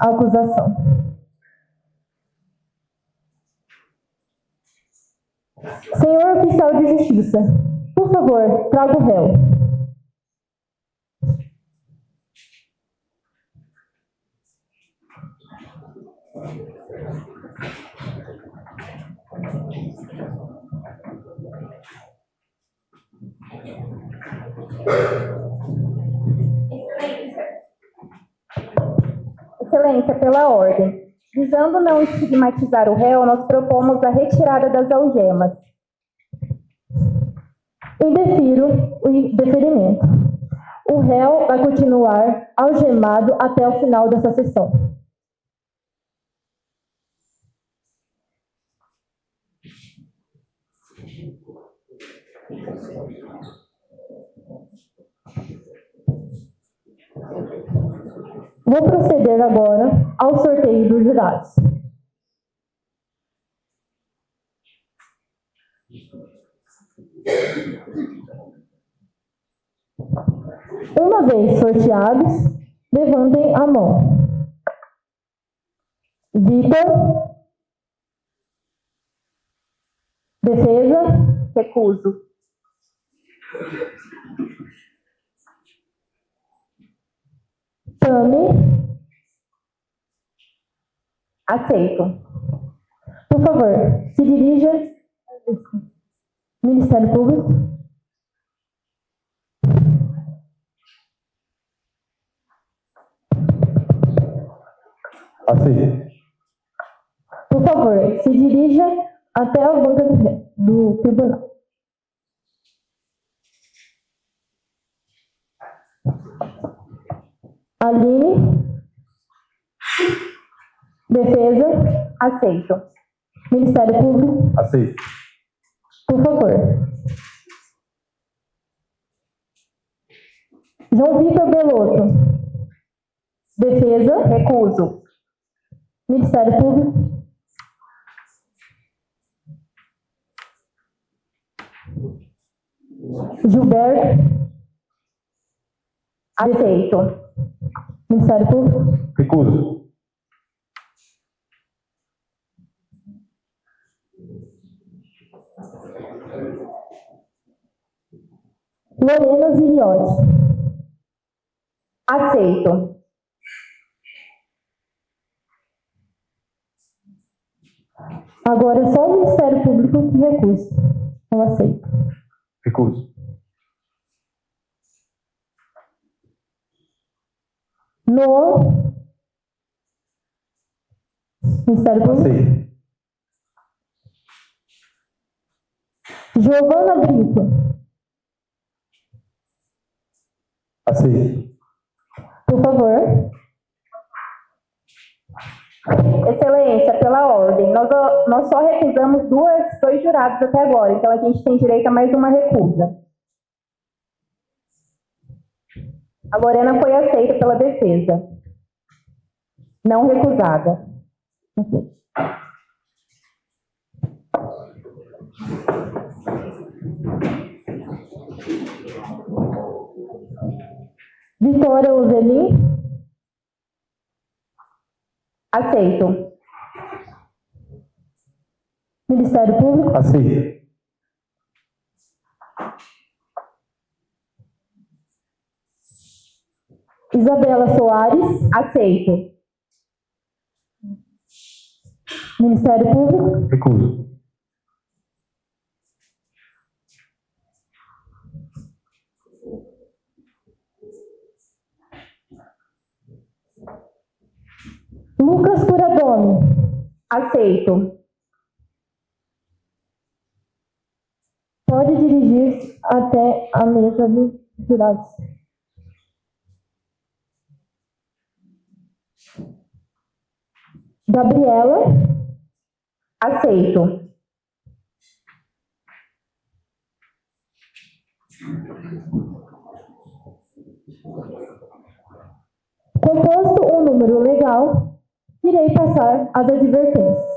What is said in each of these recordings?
a acusação. Senhor oficial de justiça, por favor, traga o réu. Excelência, pela ordem. Visando não estigmatizar o réu, nós propomos a retirada das algemas. Indefiro o deferimento. O réu vai continuar algemado até o final dessa sessão. Vou proceder agora ao sorteio dos jurados. Uma vez sorteados, levantem a mão. Vitor. Defesa. Recuso. Tami. Aceito. Por favor, se dirija. Ministério Público. Aceito. Por favor, se dirija até a banca do tribunal. Aline. Defesa. Aceito. Ministério Público. Aceito. Por favor. João Vitor Belotto. Defesa. Recuso. Ministério Público. Gilberto. Aceito. Ministério Público. Recuso. Lorena Ziliotti. Aceito. Agora é só o Ministério Público que recusa. Eu aceito. Recuso. No Ministério Público. Aceito. Giovana Brito. Aceito. Por favor. Excelência, pela ordem, nós só recusamos dois jurados até agora, então a gente tem direito a mais uma recusa. A Lorena foi aceita pela defesa. Não recusada. Vitória Uzelin. Aceito. Ministério Público. Aceito. Isabela Soares. Aceito. Ministério Público. Recuso. Lucas Curadome. Aceito. Pode dirigir-se até a mesa dos jurados. Gabriela. Aceito. Composto o número legal, irei passar as advertências.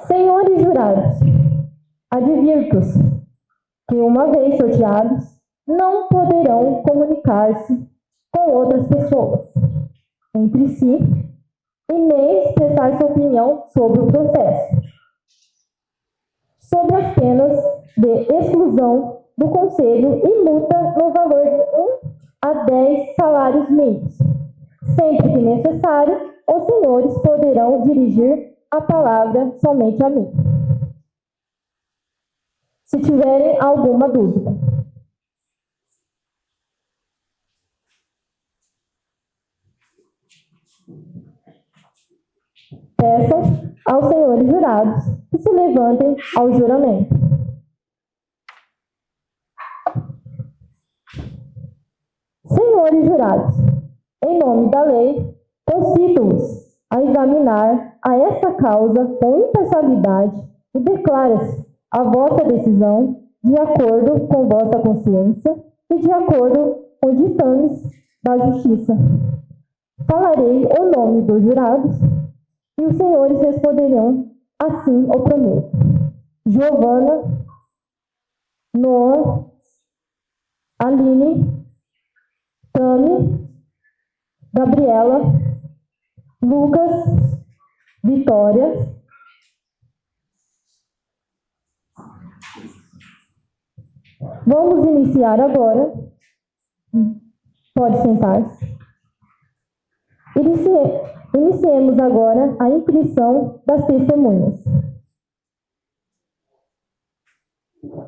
Senhores jurados, advirto-os que, uma vez sorteados, não poderão comunicar-se com outras pessoas entre si e nem expressar sua opinião sobre o processo, sob as penas de exclusão do Conselho e multa no valor de 1 a 10 salários mínimos. Sempre que necessário, os senhores poderão dirigir a palavra somente a mim, se tiverem alguma dúvida. Peçam aos senhores jurados que se levantem ao juramento. Senhores jurados, em nome da lei, concito-vos a examinar a esta causa com imparcialidade e declara-se a vossa decisão de acordo com vossa consciência e de acordo com ditames da justiça. Falarei o nome dos jurados e os senhores responderão, assim o prometo. Giovana, Noah, Aline, Tami, Gabriela, Lucas, Vitória, vamos iniciar agora. Pode sentar-se. Iniciemos agora a inscrição das testemunhas.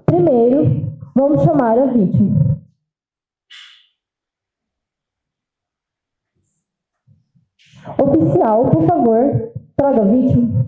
Primeiro, vamos chamar a vítima. Oficial, por favor, traga a vítima.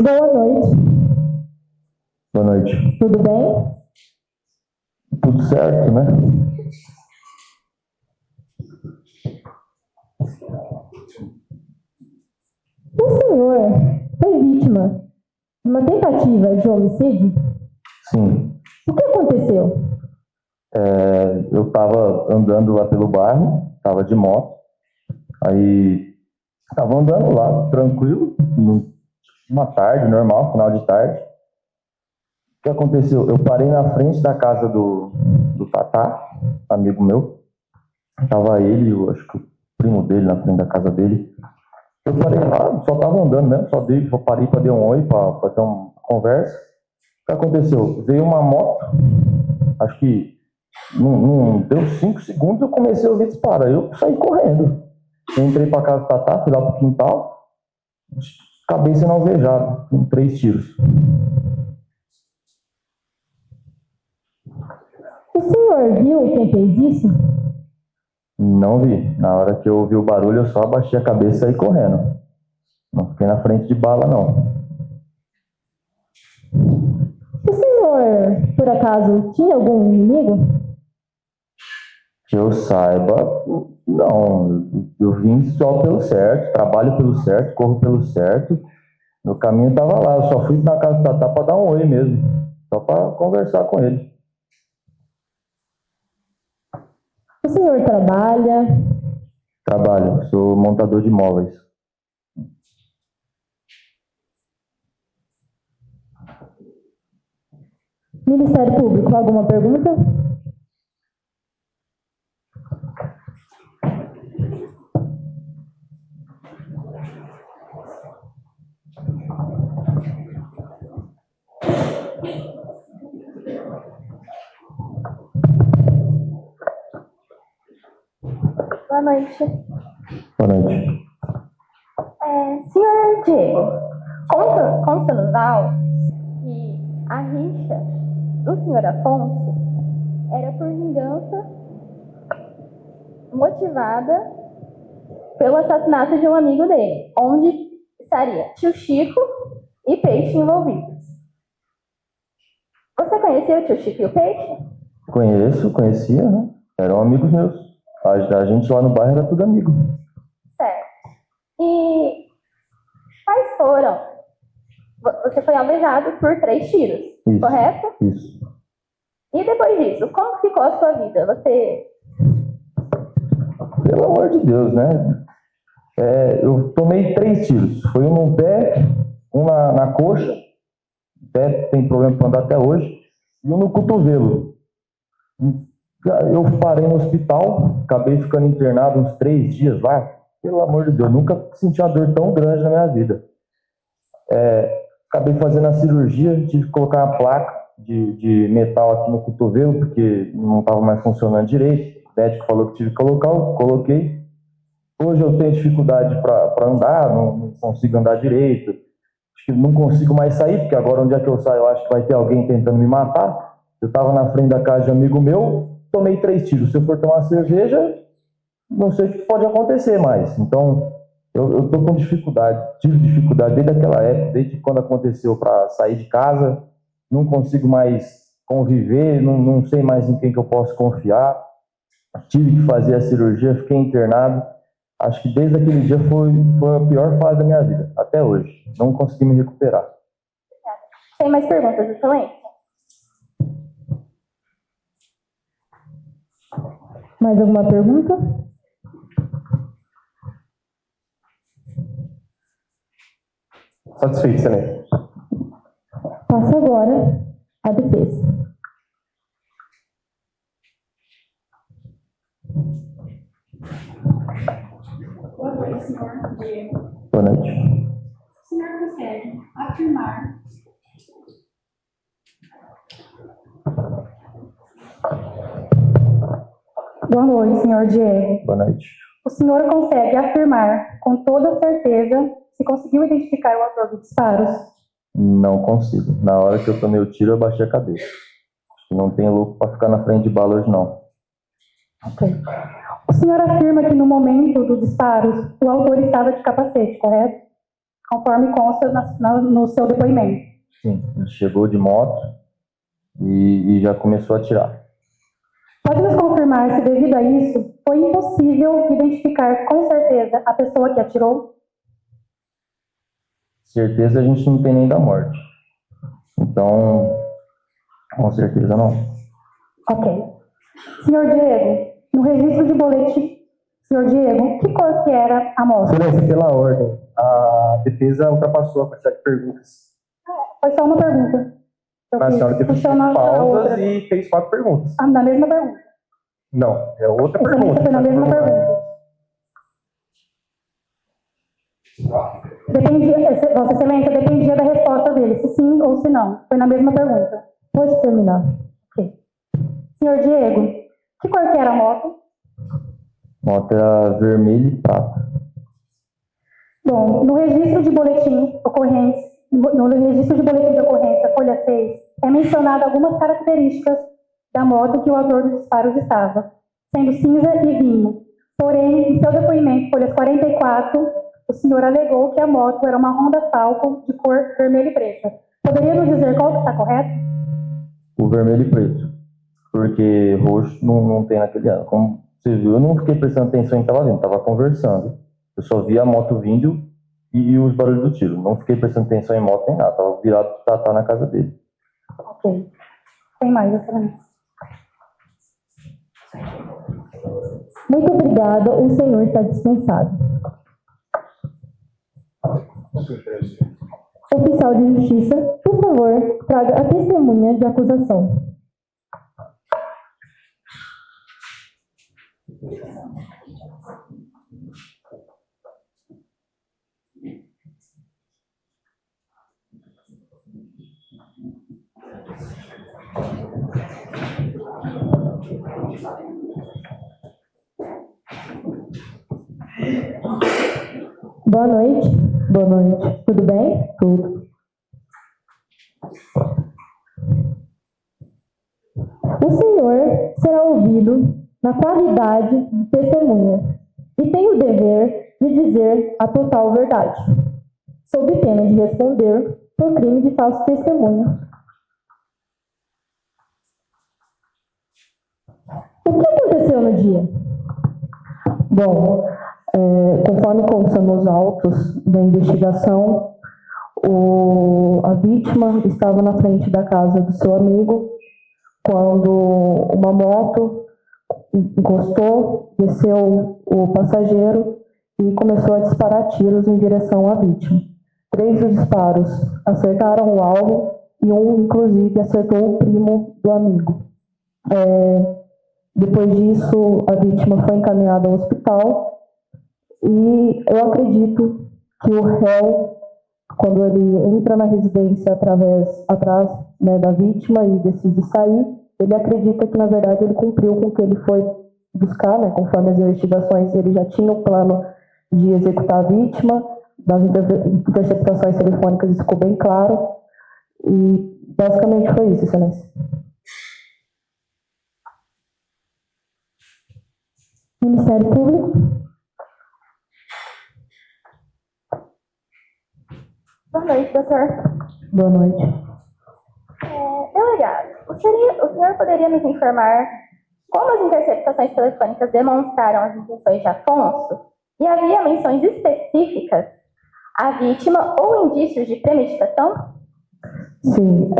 Boa noite. Boa noite. Tudo bem? Tudo certo, né? O senhor foi vítima de uma tentativa de homicídio? Sim. O que aconteceu? Eu estava andando lá pelo bairro, estava de moto, aí estava andando lá, tranquilo, uma tarde, normal, final de tarde. O que aconteceu? Eu parei na frente da casa do Tatá, amigo meu. Tava ele, eu acho que o primo dele na frente da casa dele. Eu parei lá, só tava andando mesmo, só parei para dar um oi, para ter uma conversa. O que aconteceu? Veio uma moto, acho que não deu 5 segundos, eu comecei a ouvir disparar. Eu saí correndo. Eu entrei para casa do Tatá, fui lá pro quintal, acabei sendo alvejado, com 3 tiros. O senhor viu quem fez isso? Não vi. Na hora que eu ouvi o barulho, eu só abaixei a cabeça e saí correndo. Não fiquei na frente de bala, não. O senhor, por acaso, tinha algum inimigo? Que eu saiba, não. Eu vim só pelo certo, trabalho pelo certo, corro pelo certo. Meu caminho estava lá. Eu só fui na casa do Tatá para dar um oi mesmo. Só para conversar com ele. O senhor trabalha? Trabalho, sou montador de móveis. Ministério Público, alguma pergunta? Boa noite. Boa noite. Senhor Diego, consta nos autos que a rixa do senhor Afonso era por vingança motivada pelo assassinato de um amigo dele, onde estaria tio Chico e Peixe envolvidos. Você conhecia o tio Chico e o Peixe? Conhecia, né? Eram amigos meus. A gente lá no bairro era tudo amigo. Certo. E quais foram? Você foi alvejado por 3 tiros, Isso, correto? Isso. E depois disso, como ficou a sua vida? Você... Pelo amor de Deus, né? Eu tomei 3 tiros. Foi um no pé, um na coxa, o pé tem problema para andar até hoje, e um no cotovelo. Eu parei no hospital, acabei ficando internado uns 3 dias lá. Pelo amor de Deus, nunca senti uma dor tão grande na minha vida. Acabei fazendo a cirurgia, tive que colocar uma placa de metal aqui no cotovelo, porque não estava mais funcionando direito. O médico falou que tive que colocar, eu coloquei. Hoje eu tenho dificuldade para andar, não consigo andar direito. Acho que não consigo mais sair, porque agora onde é que eu saio, eu acho que vai ter alguém tentando me matar. Eu estava na frente da casa de um amigo meu, tomei 3 tiros. Se eu for tomar cerveja, não sei o que pode acontecer mais. Então, eu tô com dificuldade, tive dificuldade desde aquela época, desde quando aconteceu para sair de casa, não consigo mais conviver, não sei mais em quem que eu posso confiar. Tive que fazer a cirurgia, fiquei internado. Acho que desde aquele dia foi a pior fase da minha vida, até hoje. Não consegui me recuperar. Tem mais perguntas, excelência? Mais alguma pergunta? Satisfeito, excelente. Passa agora a defesa. Boa noite, senhor Diego. Boa noite. O senhor consegue afirmar Boa noite, senhor Diego. Boa noite. O senhor consegue afirmar com toda certeza se conseguiu identificar o autor dos disparos? Não consigo. Na hora que eu tomei o tiro, eu baixei a cabeça. Acho que não tem louco para ficar na frente de bala hoje, não. Ok. O senhor afirma que no momento dos disparos o autor estava de capacete, correto? Conforme consta no seu depoimento. Sim, ele chegou de moto e já começou a atirar. Pode nos confirmar se, devido a isso, foi impossível identificar com certeza a pessoa que atirou? Certeza a gente não tem nem da morte. Então, com certeza não. Ok. Senhor Diego, no registro de boletim, senhor Diego, que cor que era a moto? Excelência, pela ordem, a defesa ultrapassou a quantidade de perguntas. Foi só uma pergunta. Mas a senhora teve pausas e fez 4 perguntas. Ah, na mesma pergunta. Não, é outra Excelência, pergunta. foi na mesma pergunta. Vossa Excelência, dependia da resposta dele, se sim ou se não. Foi na mesma pergunta. Pode terminar. Ok. Senhor Diego, que cor que era a moto? Moto era vermelho e prata. Bom, no registro de boletim ocorrência, no registro de boletim de ocorrência, folha 6, é mencionado algumas características da moto que o autor dos disparos estava, sendo cinza e vinho. Porém, em seu depoimento, folhas 44, o senhor alegou que a moto era uma Honda Falcon de cor vermelha e preta. Poderia nos dizer qual que está correto? O vermelho e preto. Porque roxo não tem naquele ano. Como você viu, eu não fiquei prestando atenção em que estava vindo, estava conversando. Eu só vi a moto vindo e os barulhos do tiro. Não fiquei prestando atenção em moto nem nada, estava virado para estar na casa dele. Ok. Tem mais, Excelência. Muito obrigada, o senhor está dispensado. Oficial de Justiça, por favor, traga a testemunha de acusação. Boa noite. Boa noite. Tudo bem? Tudo. O senhor será ouvido na qualidade de testemunha e tem o dever de dizer a total verdade, sob pena de responder por crime de falso testemunho. O que aconteceu no dia? Bom, conforme consta nos autos da investigação, a vítima estava na frente da casa do seu amigo quando uma moto encostou, desceu o passageiro e começou a disparar tiros em direção à vítima. 3 dos disparos acertaram o alvo e um, inclusive, acertou o primo do amigo. Depois disso, a vítima foi encaminhada ao hospital e eu acredito que o réu, quando ele entra na residência atrás da vítima e decide sair, ele acredita que, na verdade, ele cumpriu com o que ele foi buscar, né? Conforme as investigações, ele já tinha o plano de executar a vítima, das interceptações telefônicas isso ficou bem claro, e basicamente foi isso, Excelência. Ministério Público. Boa noite, doutor. Boa noite. Delegado, o senhor poderia nos informar como as interceptações telefônicas demonstraram as intenções de Afonso e havia menções específicas à vítima ou indícios de premeditação? Sim,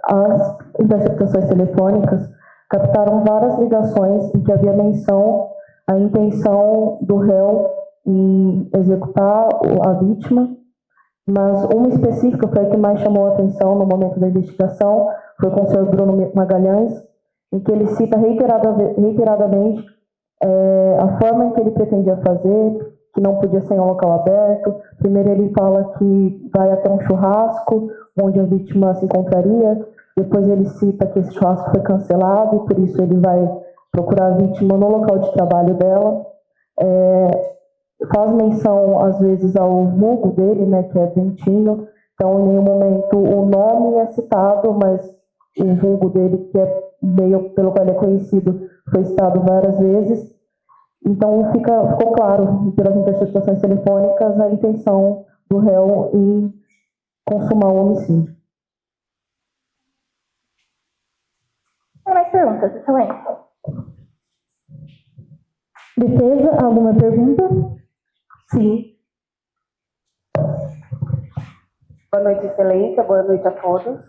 as interceptações telefônicas captaram várias ligações em que havia menção à intenção do réu em executar a vítima, mas uma específica foi a que mais chamou a atenção no momento da investigação, foi com o senhor Bruno Magalhães, em que ele cita reiteradamente a forma em que ele pretendia fazer, que não podia ser em um local aberto. Primeiro ele fala que vai até um churrasco, onde a vítima se encontraria. Depois ele cita que esse churrasco foi cancelado e por isso ele vai procurar a vítima no local de trabalho dela. Faz menção, às vezes, ao vulgo dele, né, que é Dentinho. Então, em nenhum momento o nome é citado, mas o vulgo dele, que é meio pelo qual ele é conhecido, foi citado várias vezes. Então, ficou claro, pelas interceptações telefônicas, a intenção do réu em consumar o homicídio. Tem mais perguntas, Excelência? Defesa, alguma pergunta? Sim. Boa noite, Excelência. Boa noite a todos.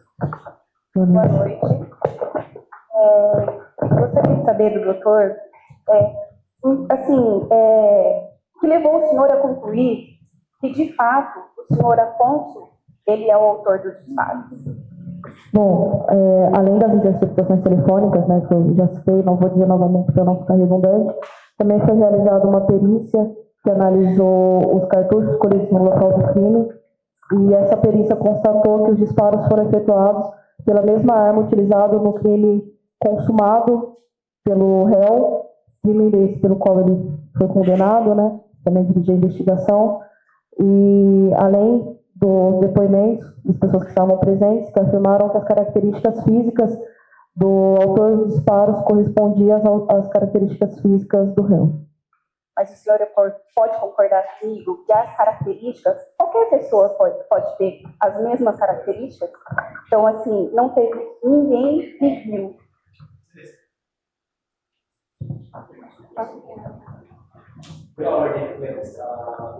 Boa noite. Gostaria de saber do doutor, que levou o senhor a concluir que, de fato, o senhor Afonso, ele é o autor dos disparos. Bom, além das interceptações telefônicas, né, que eu já citei, não vou dizer novamente para não ficar redundante, também foi realizada uma perícia que analisou os cartuchos escolhidos no local do crime, e essa perícia constatou que os disparos foram efetuados pela mesma arma utilizada no crime consumado pelo réu, crime desse pelo qual ele foi condenado, né, também dirigiu a investigação, e além dos depoimentos das pessoas que estavam presentes, que afirmaram que as características físicas do autor dos disparos correspondiam às características físicas do réu. Mas o senhor pode concordar comigo que as características, qualquer pessoa pode ter as mesmas características? Então, assim, não teve ninguém que viu. Pela ordem que a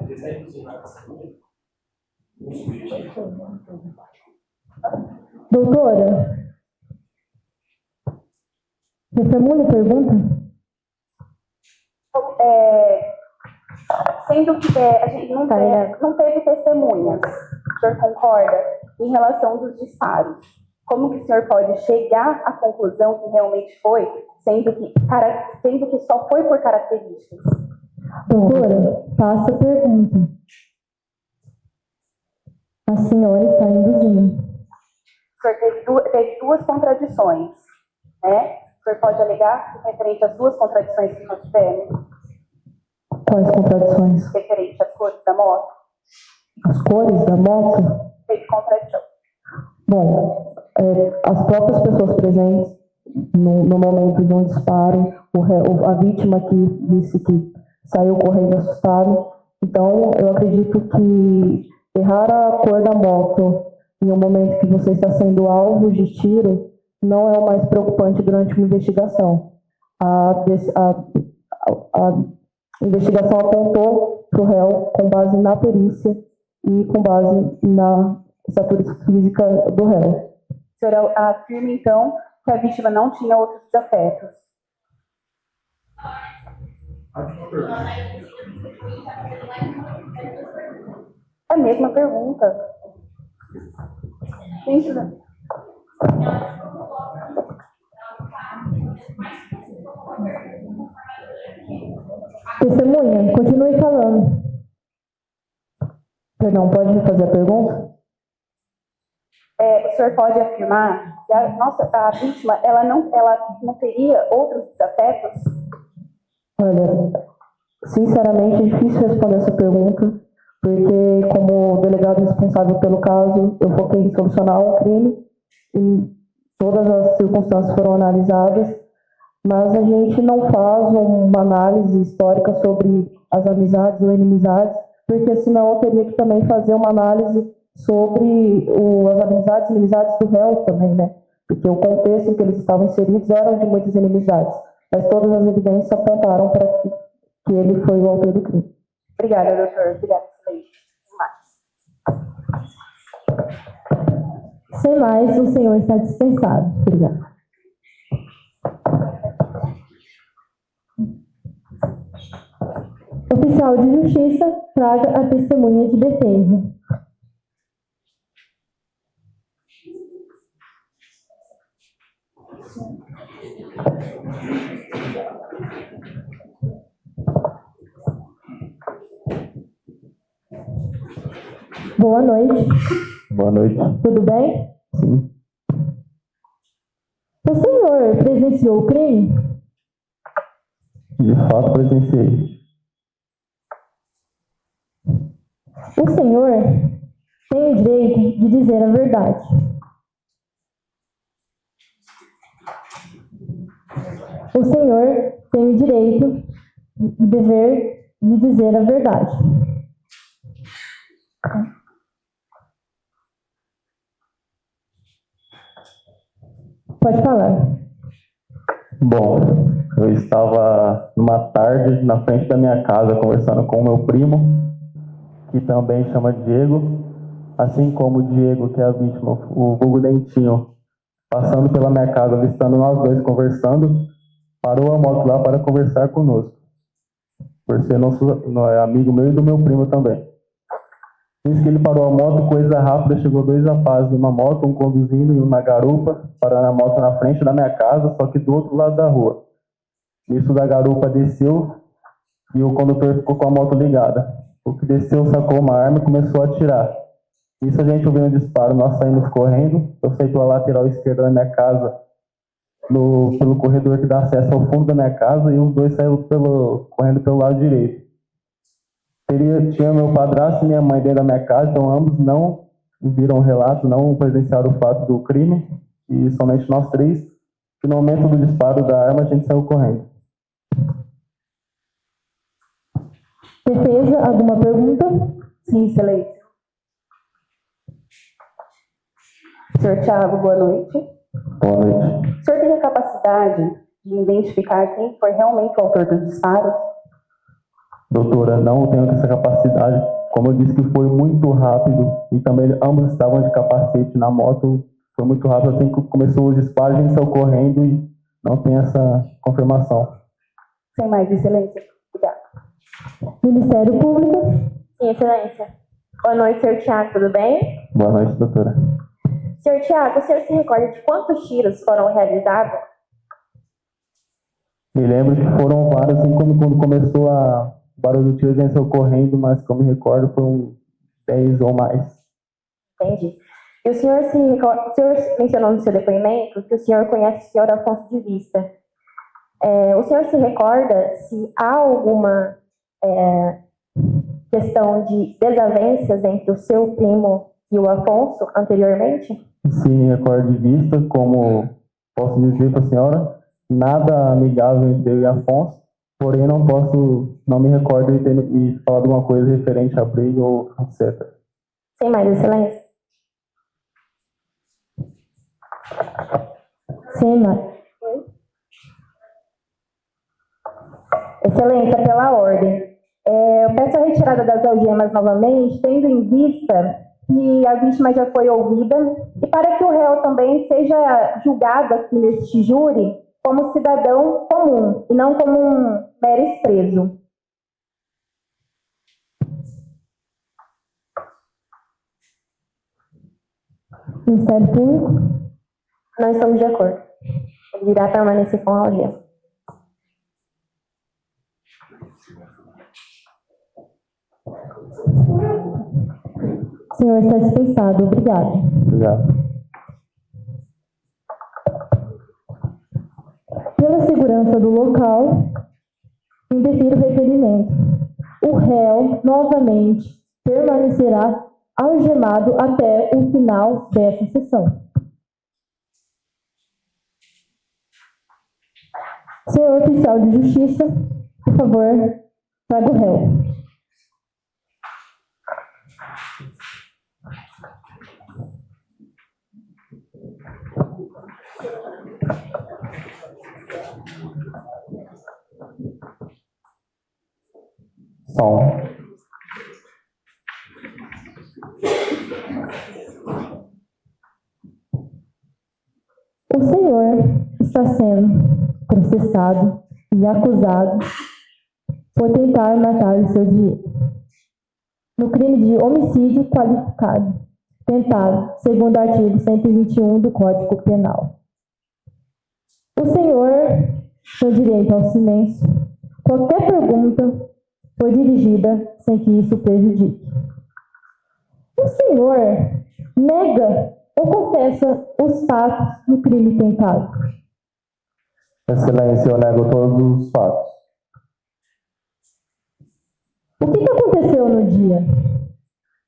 defesa é inclusive. Doutora, reformule a pergunta? Sendo que a gente não teve testemunhas, o senhor concorda, em relação dos disparos? Como que o senhor pode chegar à conclusão que realmente foi, sendo que só foi por características? Doutora, faça a pergunta. A senhora está induzindo. O senhor teve duas contradições, né? O senhor pode alegar referente às duas contradições que nós tivemos? Quais contradições? Referente às cores da moto? As cores da moto? Teve contradição. Bom, as próprias pessoas presentes no momento de um disparo, a vítima que disse que saiu correndo assustado. Então, eu acredito que errar a cor da moto em um momento que você está sendo alvo de tiro não é o mais preocupante durante uma investigação. A investigação apontou para o réu com base na perícia e com base na estatura física do réu. O senhor afirma, então, que a vítima não tinha outros desafetos. A mesma pergunta. Gente, Testemunha, continue falando. Perdão, pode refazer a pergunta? o senhor pode afirmar que a vítima ela não teria outros desafetos? Olha, sinceramente, é difícil responder essa pergunta, porque como delegado responsável pelo caso, eu foquei em solucionar um crime e todas as circunstâncias foram analisadas, mas a gente não faz uma análise histórica sobre as amizades ou inimizades, porque senão eu teria que também fazer uma análise sobre as amizades e inimizades do réu também, né? Porque o contexto em que eles estavam inseridos eram de muitas inimizades, mas todas as evidências apontaram para que ele foi o autor do crime. Obrigada, doutor. Obrigada, excelente. Sem mais, o senhor está dispensado. Obrigada. Oficial de Justiça, traga a testemunha de defesa. Boa noite. Boa noite. Tudo bem? Sim. O senhor presenciou o crime? De fato, presenciei. O senhor tem o direito de dizer a verdade. O senhor tem o direito e dever de dizer a verdade. Pode falar. Bom, eu estava numa tarde na frente da minha casa conversando com o meu primo, que também chama Diego, assim como o Diego, que é a vítima, o vulgo Dentinho, passando pela minha casa, avistando nós dois conversando, parou a moto lá para conversar conosco, por ser amigo meu e do meu primo também. Diz que ele parou a moto, coisa rápida, chegou dois rapazes numa moto, um conduzindo e um na garupa, parando a moto na frente da minha casa, só que do outro lado da rua. Isso da garupa desceu e o condutor ficou com a moto ligada. O que desceu sacou uma arma e começou a atirar. Isso a gente ouviu um disparo, nós saímos correndo, eu saí pela lateral esquerda da minha casa, pelo corredor que dá acesso ao fundo da minha casa, e os dois saíram correndo pelo lado direito. Tinha meu padrasto e minha mãe dentro da minha casa, então ambos não viram o relato, não presenciaram o fato do crime, e somente nós três, que no momento do disparo da arma a gente saiu correndo. Defesa, alguma pergunta? Sim, excelente. Senhor Thiago, boa noite. Boa noite. O senhor tem a capacidade de identificar quem foi realmente o autor dos disparos? Doutora, não tenho essa capacidade. Como eu disse que foi muito rápido, e também ambos estavam de capacete na moto, foi muito rápido, assim que começou o disparo, a gente saiu correndo e não tem essa confirmação. Sem mais, excelência. Obrigada. Ministério Público. Sim, excelência. Boa noite, senhor Thiago, tudo bem? Boa noite, doutora. Senhor Thiago, o senhor se recorda de quantos tiros foram realizados? Me lembro que foram vários, assim, quando começou o barulho do tiro, a gente saiu correndo, mas como me recordo, foram 10 ou mais. Entendi. E o senhor mencionou no seu depoimento que o senhor conhece o senhor Afonso de Vista. O senhor se recorda se há alguma questão de desavenças entre o seu primo e o Afonso anteriormente? Sim, recordo de vista, como Posso dizer para a senhora, nada amigável entre eu e Afonso, porém não me recordo de ter falado alguma coisa referente a briga ou etc. Sem mais, excelência. Sem mais. Excelência, pela ordem. Eu peço a retirada das algemas novamente, tendo em vista que a vítima já foi ouvida e para que o réu também seja julgado aqui neste júri como cidadão comum e não como um mero preso. Ministério Público. Não estamos de acordo. Ele irá permanecer com a algema. O senhor está dispensado. Obrigado. Obrigado. Pela segurança do local, indefiro o requerimento. O réu, novamente, permanecerá algemado até o final dessa sessão. Senhor oficial de justiça, por favor, traga o réu. Som. O senhor está sendo processado e acusado por tentar matar o seu dinheiro no crime de homicídio qualificado, tentado, segundo o artigo 121 do Código Penal. O senhor tem direito ao silêncio. Qualquer pergunta foi dirigida sem que isso prejudique. O senhor nega ou confessa os fatos do crime tentado? Excelência, eu nego todos os fatos. O que aconteceu no dia?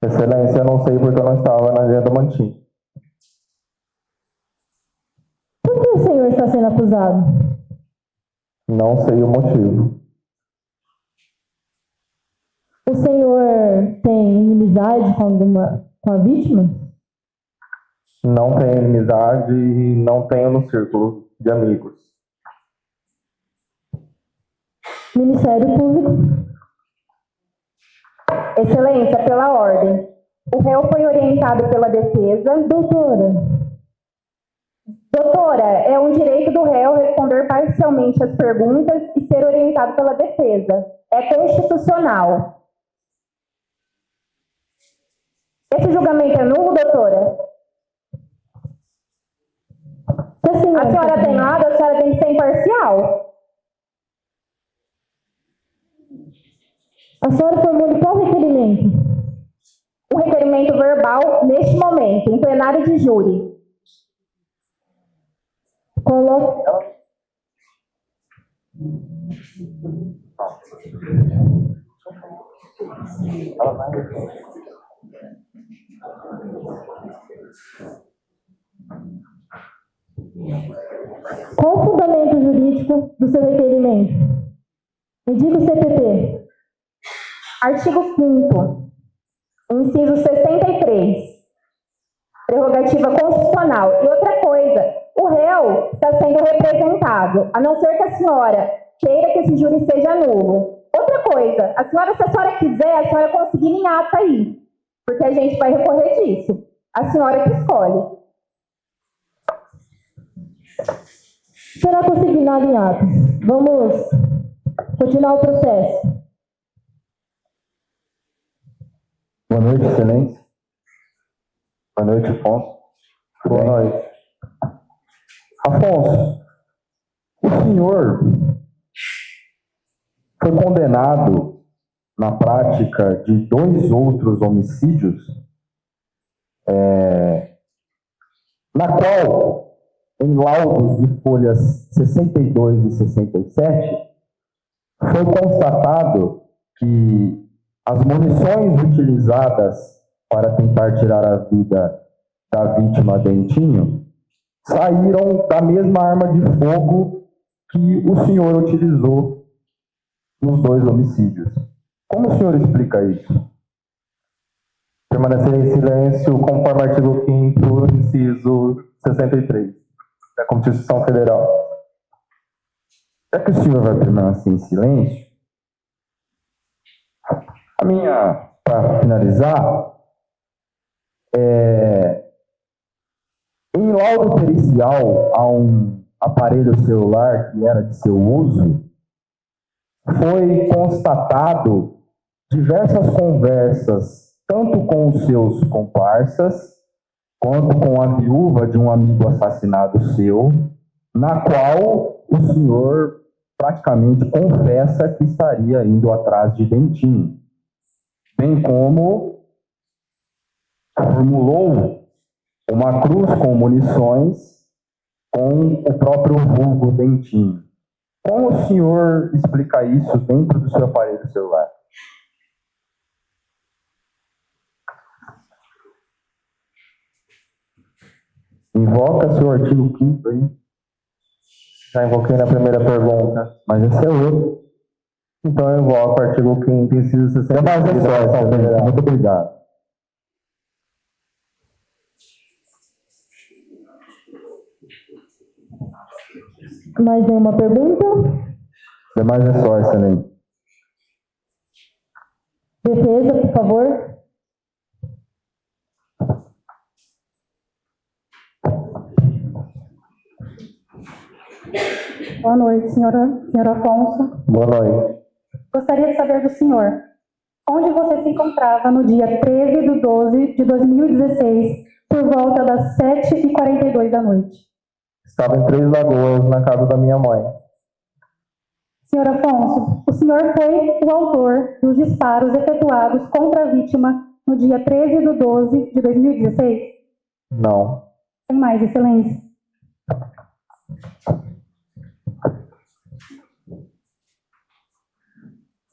Excelência, eu não sei porque eu não estava na agenda mantida. Por que o senhor está sendo acusado? Não sei o motivo. O senhor tem inimizade com a vítima? Não tenho inimizade e não tenho no círculo de amigos. Ministério Público. Excelência, pela ordem. O réu foi orientado pela defesa. Doutora, é um direito do réu responder parcialmente as perguntas e ser orientado pela defesa. É constitucional. Esse julgamento é nulo, doutora? A senhora tem lado, a senhora tem que ser imparcial. A senhora formula qual requerimento? Um requerimento verbal neste momento, em plenário de júri. Qual o fundamento jurídico do seu requerimento? Me diga o CPP. Artigo 5º, inciso 63. Prerrogativa constitucional. E outra coisa, o réu está sendo representado, a não ser que a senhora queira que esse júri seja nulo. Outra coisa, se a senhora quiser, a senhora conseguir em ata aí, porque a gente vai recorrer disso. A senhora que escolhe. Será consignado em ato. Vamos continuar o processo. Boa noite, excelência. Boa noite, Afonso. Boa noite. Afonso, o senhor foi condenado na prática de 2 outros homicídios, na qual, em laudos de folhas 62 e 67, foi constatado que as munições utilizadas para tentar tirar a vida da vítima Dentinho saíram da mesma arma de fogo que o senhor utilizou nos 2 homicídios. Como o senhor explica isso? Permanecer em silêncio conforme o artigo 5º, inciso 63, da Constituição Federal. Já que o senhor vai permanecer em silêncio, para finalizar, em laudo pericial a um aparelho celular que era de seu uso, foi constatado diversas conversas, tanto com os seus comparsas, quanto com a viúva de um amigo assassinado seu, na qual o senhor praticamente confessa que estaria indo atrás de Dentinho, bem como formulou uma cruz com munições com o próprio vulgo Dentinho. Como o senhor explica isso dentro do seu aparelho celular? Invoca-se o artigo 5º aí. Já invoquei na primeira pergunta, mas esse é outro. Então eu invoco o artigo 5º, inciso 63. Muito obrigado. Mais nenhuma pergunta? Demais é só, excelente. Defesa, por favor. Boa noite, senhor Afonso. Boa noite. Gostaria de saber do senhor, onde você se encontrava no dia 13/12/2016, por volta das 7h42 da noite? Estava em Três Lagoas, na casa da minha mãe. Senhor Afonso, o senhor foi o autor dos disparos efetuados contra a vítima no dia 13/12/2016? Não. Sem mais, excelência.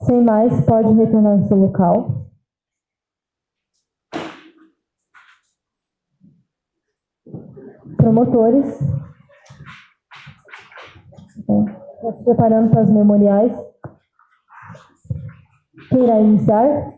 Sem mais, pode retornar ao seu local. Promotores. Se preparando para os memoriais. Queira iniciar?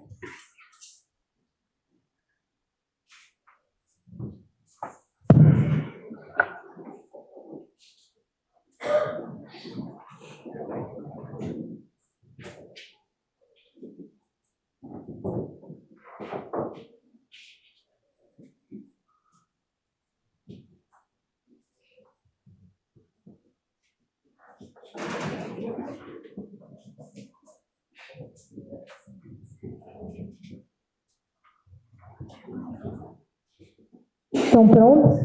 Estão prontos?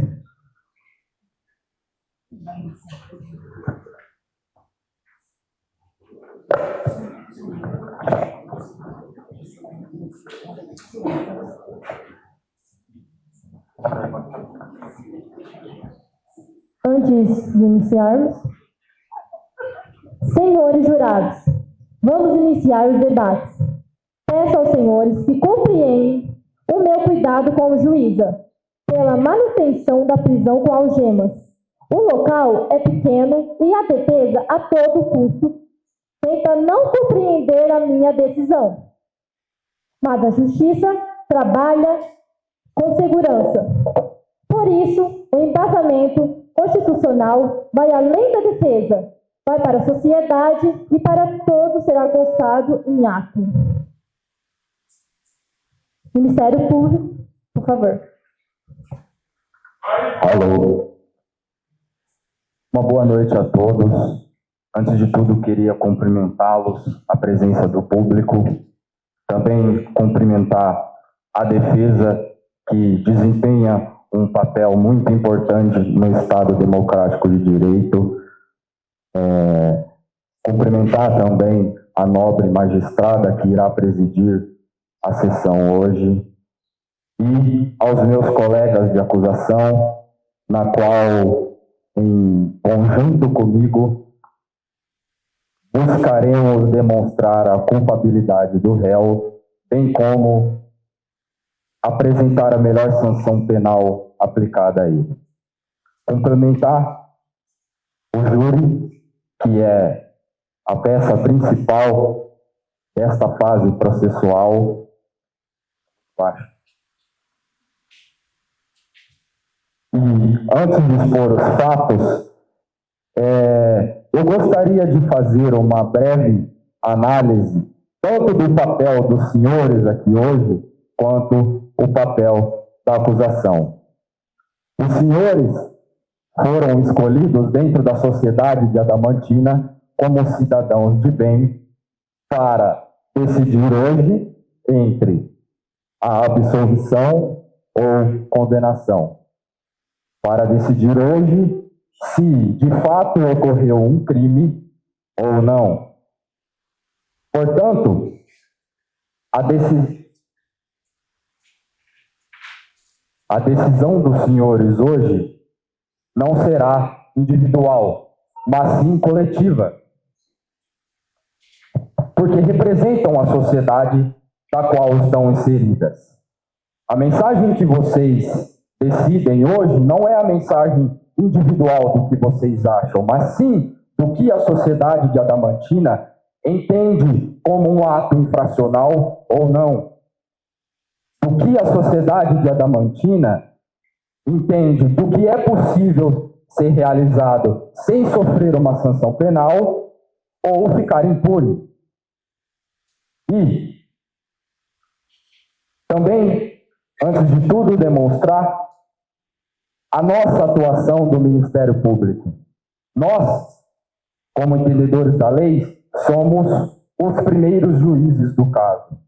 Antes de iniciarmos, senhores jurados, vamos iniciar os debates. Peço aos senhores que compreendem o meu cuidado como juíza, pela manutenção da prisão com algemas. O local é pequeno e a defesa, a todo custo, tenta não compreender a minha decisão. Mas a justiça trabalha com segurança. Por isso, o embasamento constitucional vai além da defesa, vai para a sociedade e para todos será constado em ato. Ministério Público, por favor. Alô. Uma boa noite a todos. Antes de tudo, queria cumprimentá-los, a presença do público. Também cumprimentar a defesa, que desempenha um papel muito importante no Estado Democrático de Direito. Cumprimentar também a nobre magistrada que irá presidir a sessão hoje. E aos meus colegas de acusação, na qual, em conjunto comigo, buscaremos demonstrar a culpabilidade do réu, bem como apresentar a melhor sanção penal aplicada a ele. complementar o júri, que é a peça principal desta fase processual. E antes de expor os fatos, eu gostaria de fazer uma breve análise tanto do papel dos senhores aqui hoje, quanto o papel da acusação. Os senhores foram escolhidos dentro da sociedade de Adamantina como cidadãos de bem para decidir hoje entre a absolvição ou condenação. Para decidir hoje se de fato ocorreu um crime ou não. Portanto, a decisão dos senhores hoje não será individual, mas sim coletiva, porque representam a sociedade da qual estão inseridas. A mensagem que vocês decidem hoje não é a mensagem individual do que vocês acham, mas sim do que a sociedade de Adamantina entende como um ato infracional ou não. Do que a sociedade de Adamantina entende do que é possível ser realizado sem sofrer uma sanção penal ou ficar impune. E também, antes de tudo, demonstrar a nossa atuação do Ministério Público. Nós, como entendedores da lei, somos os primeiros juízes do caso,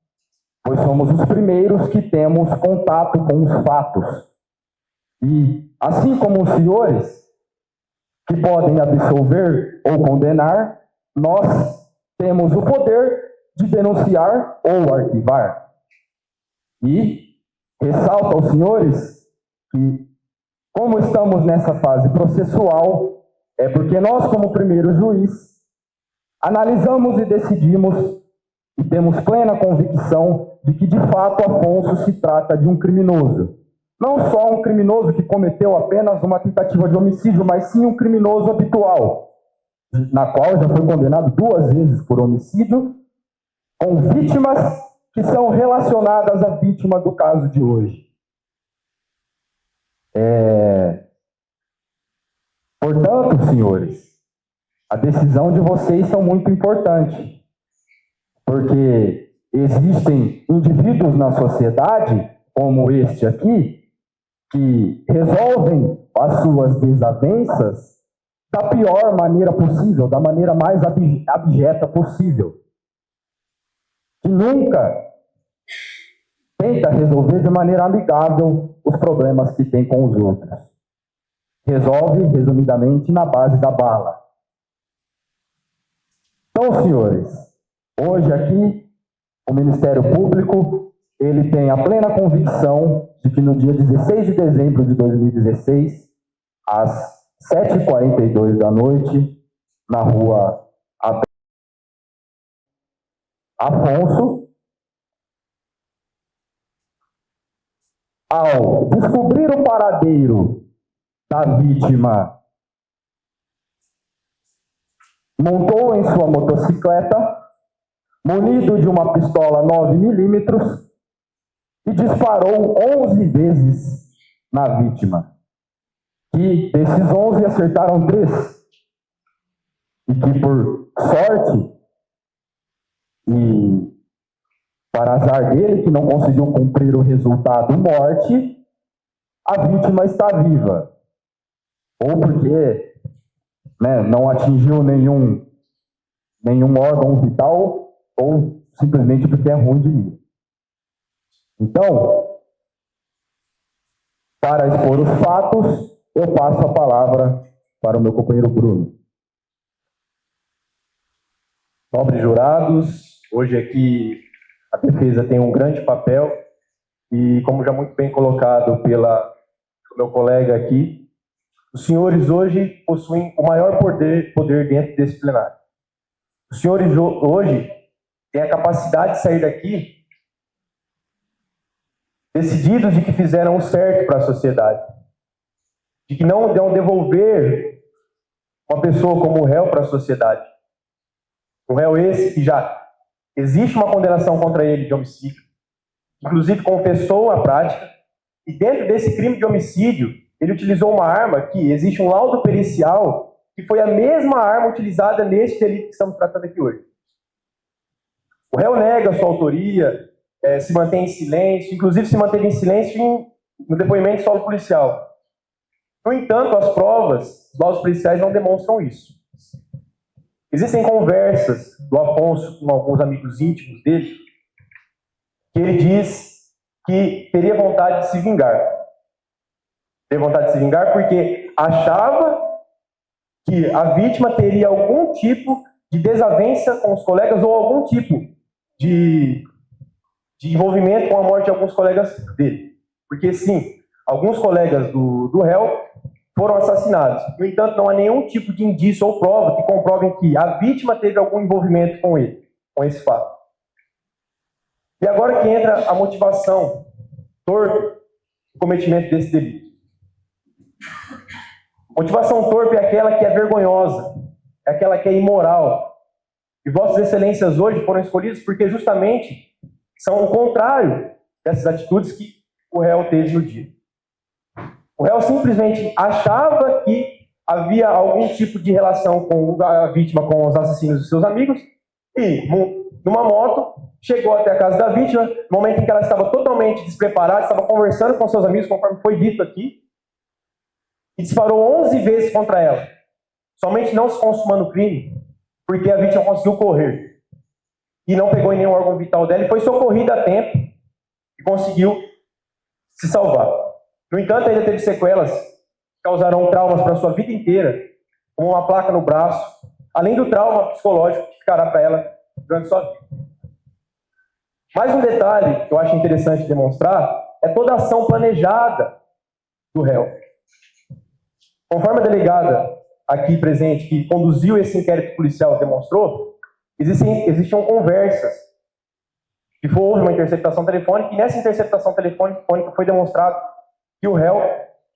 pois somos os primeiros que temos contato com os fatos. E, assim como os senhores, que podem absolver ou condenar, nós temos o poder de denunciar ou arquivar. E ressalto aos senhores que, como estamos nessa fase processual, é porque nós, como primeiro juiz, analisamos e decidimos e temos plena convicção de que, de fato, Afonso se trata de um criminoso. Não só um criminoso que cometeu apenas uma tentativa de homicídio, mas sim um criminoso habitual, na qual já foi condenado 2 vezes por homicídio, com vítimas que são relacionadas à vítima do caso de hoje. Portanto, senhores, a decisão de vocês é muito importante, porque existem indivíduos na sociedade, como este aqui, que resolvem as suas desavenças da pior maneira possível, da maneira mais abjeta possível. Que nunca tenta resolver de maneira amigável os problemas que tem com os outros. Resolve, resumidamente, na base da bala. Então, senhores, hoje aqui, o Ministério Público, ele tem a plena convicção de que no dia 16 de dezembro de 2016, às 7h42 da noite, na rua Afonso, ao descobrir o paradeiro da vítima, montou em sua motocicleta, munido de uma pistola 9mm, e disparou 11 vezes na vítima. E desses 11 acertaram 3. E que, por sorte, e para azar dele, que não conseguiu cumprir o resultado morte, a vítima está viva. Ou porque não atingiu nenhum órgão vital, ou simplesmente porque é ruim de mira. Então, para expor os fatos, eu passo a palavra para o meu companheiro Bruno. Nobres jurados, hoje aqui a defesa tem um grande papel e, como já muito bem colocado pelo meu colega aqui, os senhores hoje possuem o maior poder dentro desse plenário. Os senhores hoje têm a capacidade de sair daqui decididos de que fizeram o certo para a sociedade. de que não devolver uma pessoa como réu para a sociedade. Um réu esse que já existe uma condenação contra ele de homicídio, inclusive confessou a prática, e dentro desse crime de homicídio, ele utilizou uma arma que existe um laudo pericial que foi a mesma arma utilizada neste delito que estamos tratando aqui hoje. O réu nega a sua autoria, se mantém em silêncio, inclusive se manteve em silêncio no depoimento solo policial. No entanto, as provas, os laudos policiais não demonstram isso. Existem conversas do Afonso com alguns amigos íntimos dele, que ele diz que teria vontade de se vingar. Teria vontade de se vingar porque achava que a vítima teria algum tipo de desavença com os colegas ou algum tipo de envolvimento com a morte de alguns colegas dele. Porque, sim, alguns colegas do réu foram assassinados. No entanto, não há nenhum tipo de indício ou prova que comprovem que a vítima teve algum envolvimento com ele, com esse fato. E agora que entra a motivação torpe do cometimento desse delito. Motivação torpe é aquela que é vergonhosa, é aquela que é imoral. E Vossas Excelências hoje foram escolhidas porque justamente são o contrário dessas atitudes que o réu teve no dia. O réu simplesmente achava que havia algum tipo de relação com a vítima, com os assassinos de seus amigos, e numa moto chegou até a casa da vítima, no momento em que ela estava totalmente despreparada, estava conversando com seus amigos, conforme foi dito aqui, e disparou 11 vezes contra ela, somente não se consumando o crime, porque a vítima conseguiu correr e não pegou em nenhum órgão vital dela e foi socorrida a tempo e conseguiu se salvar. No entanto, ainda teve sequelas que causarão traumas para a sua vida inteira, como uma placa no braço, além do trauma psicológico que ficará para ela durante sua vida. Mais um detalhe que eu acho interessante demonstrar é toda a ação planejada do réu. Conforme a delegada aqui presente, que conduziu esse inquérito policial, demonstrou, existiam conversas, que houve uma interceptação telefônica, e nessa interceptação telefônica foi demonstrado que o réu,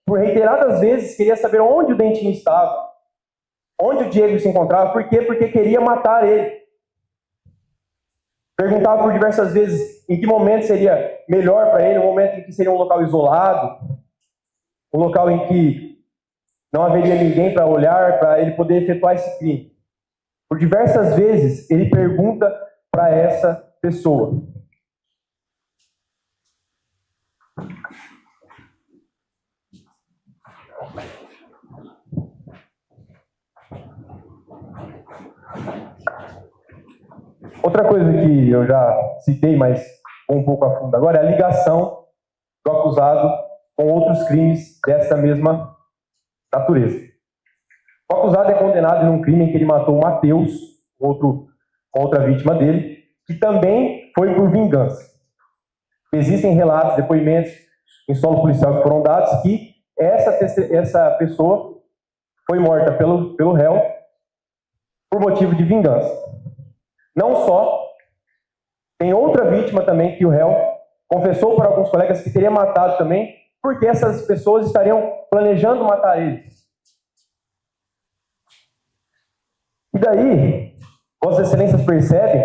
por reiteradas vezes, queria saber onde o Dentinho estava, onde o Diego se encontrava. Por quê? Porque queria matar ele. Perguntava por diversas vezes em que momento seria melhor para ele, um momento em que seria um local isolado, um local em que não haveria ninguém para olhar, para ele poder efetuar esse crime. Por diversas vezes, ele pergunta para essa pessoa. Outra coisa que eu já citei, mas um pouco a fundo agora, é a ligação do acusado com outros crimes dessa mesma natureza. O acusado é condenado em um crime em que ele matou o Matheus, outra vítima dele, que também foi por vingança. Existem relatos, depoimentos em solo policial que foram dados que essa pessoa foi morta pelo réu por motivo de vingança. Não só, tem outra vítima também que o réu confessou para alguns colegas que teria matado também, porque essas pessoas estariam planejando matar ele. E daí, Vossas Excelências percebem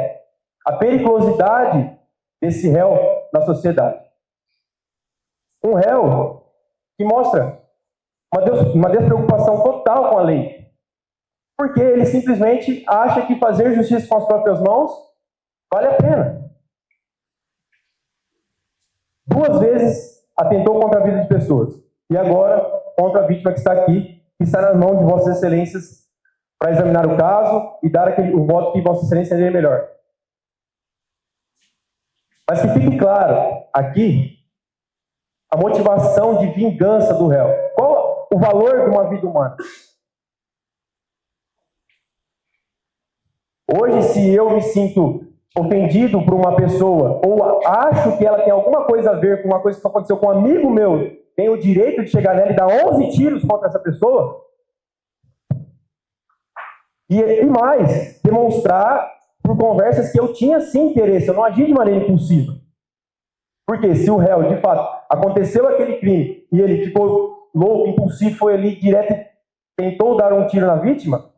a periculosidade desse réu na sociedade. Um réu que mostra uma despreocupação total com a lei. Porque ele simplesmente acha que fazer justiça com as próprias mãos vale a pena. 2 vezes atentou contra a vida de pessoas. E agora, contra a vítima que está aqui, que está nas mãos de Vossas Excelências para examinar o caso e dar o voto que Vossa Excelência entender melhor. Mas que fique claro aqui a motivação de vingança do réu. Qual o valor de uma vida humana? Hoje, se eu me sinto ofendido por uma pessoa, ou acho que ela tem alguma coisa a ver com uma coisa que aconteceu com um amigo meu, tenho o direito de chegar nela e dar 11 tiros contra essa pessoa? E mais, demonstrar por conversas que eu tinha sim interesse, eu não agi de maneira impulsiva. Porque se o réu, de fato, aconteceu aquele crime e ele ficou louco, impulsivo, foi ali direto e tentou dar um tiro na vítima,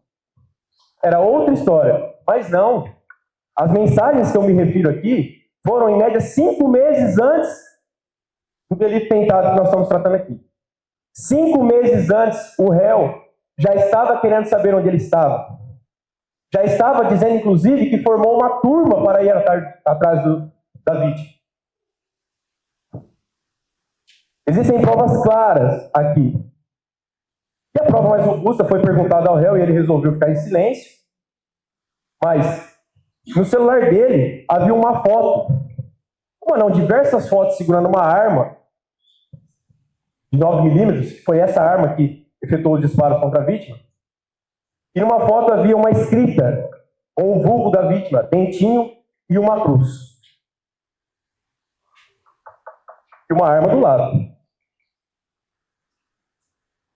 era outra história. Mas não. As mensagens que eu me refiro aqui foram, em média, 5 meses antes do delito tentado que nós estamos tratando aqui. 5 meses antes, o réu já estava querendo saber onde ele estava. Já estava dizendo, inclusive, que formou uma turma para ir atrás da vítima. Existem provas claras aqui. E a prova mais robusta foi perguntada ao réu e ele resolveu ficar em silêncio. Mas no celular dele havia uma foto. Uma não, diversas fotos segurando uma arma de 9mm, que foi essa arma que efetuou o disparo contra a vítima. E numa foto havia uma escrita com o vulgo da vítima, dentinho e uma cruz. E uma arma do lado.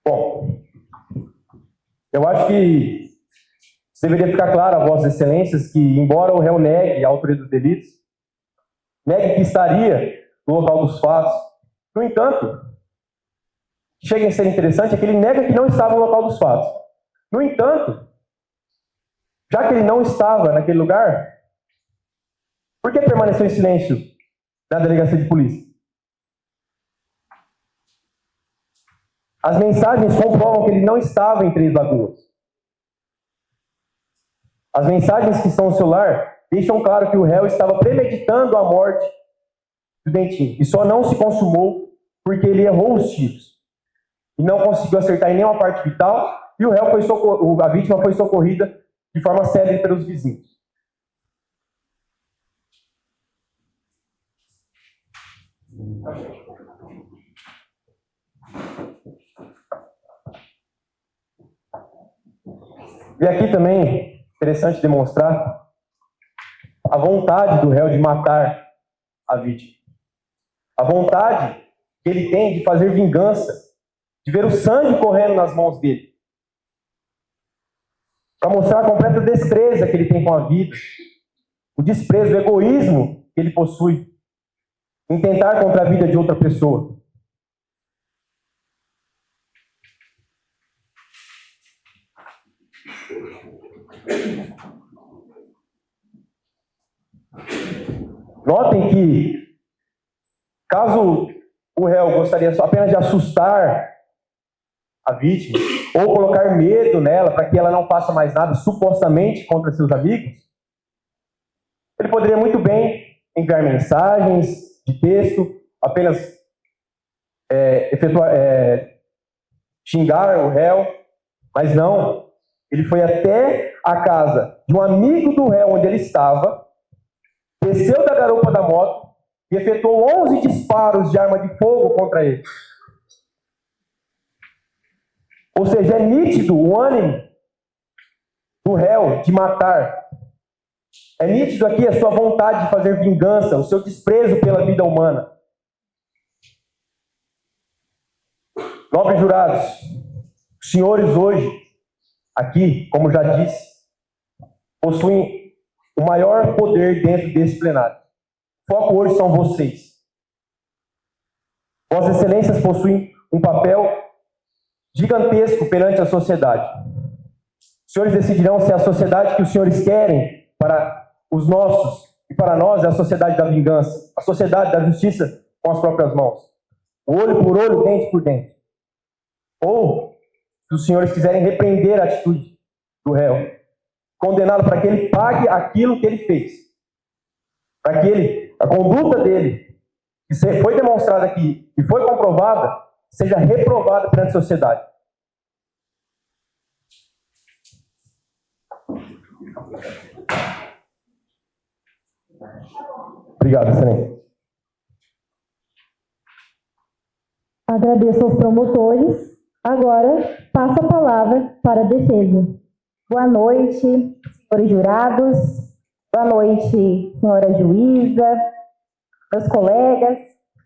Bom, eu acho que deveria ficar claro a vossas excelências que, embora o réu negue a autoria dos delitos, negue que estaria no local dos fatos, no entanto, o que chega a ser interessante é que ele nega que não estava no local dos fatos. No entanto, já que ele não estava naquele lugar, por que permaneceu em silêncio na delegacia de polícia? As mensagens comprovam que ele não estava em Três Lagoas. As mensagens que estão no celular deixam claro que o réu estava premeditando a morte do Dentinho. E só não se consumou porque ele errou os tiros. E não conseguiu acertar em nenhuma parte vital. E o réu a vítima foi socorrida de forma célere pelos vizinhos. E aqui também, interessante demonstrar a vontade do réu de matar a vítima. A vontade que ele tem de fazer vingança, de ver o sangue correndo nas mãos dele. Para mostrar a completa destreza que ele tem com a vida, o desprezo, o egoísmo que ele possui em tentar contra a vida de outra pessoa. Notem que, caso o réu gostaria apenas de assustar a vítima, ou colocar medo nela para que ela não faça mais nada, supostamente, contra seus amigos, ele poderia muito bem enviar mensagens de texto, apenas xingar o réu, mas não. Ele foi até a casa de um amigo do réu onde ele estava, desceu da garupa da moto e efetuou 11 disparos de arma de fogo contra ele. Ou seja, é nítido o ânimo do réu de matar. É nítido aqui a sua vontade de fazer vingança, o seu desprezo pela vida humana. Nobres jurados, os senhores hoje, aqui, como já disse, possuem o maior poder dentro desse plenário. O foco hoje são vocês. Vossas excelências possuem um papel gigantesco perante a sociedade. Os senhores decidirão se a sociedade que os senhores querem para os nossos e para nós é a sociedade da vingança, a sociedade da justiça com as próprias mãos. Olho por olho, dente por dente. Ou, se os senhores quiserem repreender a atitude do réu, condená-lo para que ele pague aquilo que ele fez. Para que a conduta dele, que foi demonstrada aqui e foi comprovada, seja reprovada perante a sociedade. Obrigado, excelente. Agradeço aos promotores. Agora, passo a palavra para a defesa. Boa noite, senhores jurados. Boa noite, senhora juíza, meus colegas,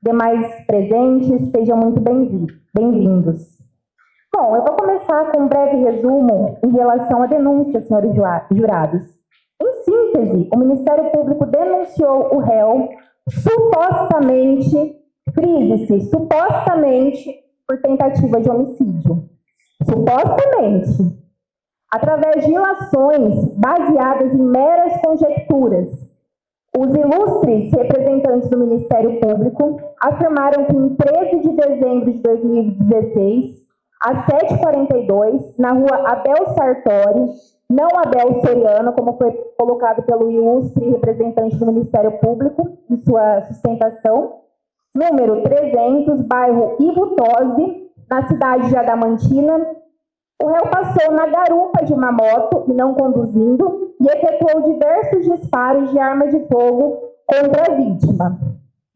demais presentes, sejam muito bem-vindos. Bom, eu vou começar com um breve resumo em relação à denúncia, senhores jurados. Em síntese, o Ministério Público denunciou o réu supostamente, frise-se, supostamente, por tentativa de homicídio. Supostamente, através de ilações baseadas em meras conjecturas, os ilustres representantes do Ministério Público afirmaram que em 13 de dezembro de 2016, às 7h42, na rua Abel Sartori, não Abel Soriano, como foi colocado pelo ilustre representante do Ministério Público em sua sustentação, número 300, bairro Ivo Tosi, na cidade de Adamantina, o réu passou na garupa de uma moto, e não conduzindo, e efetuou diversos disparos de arma de fogo contra a vítima.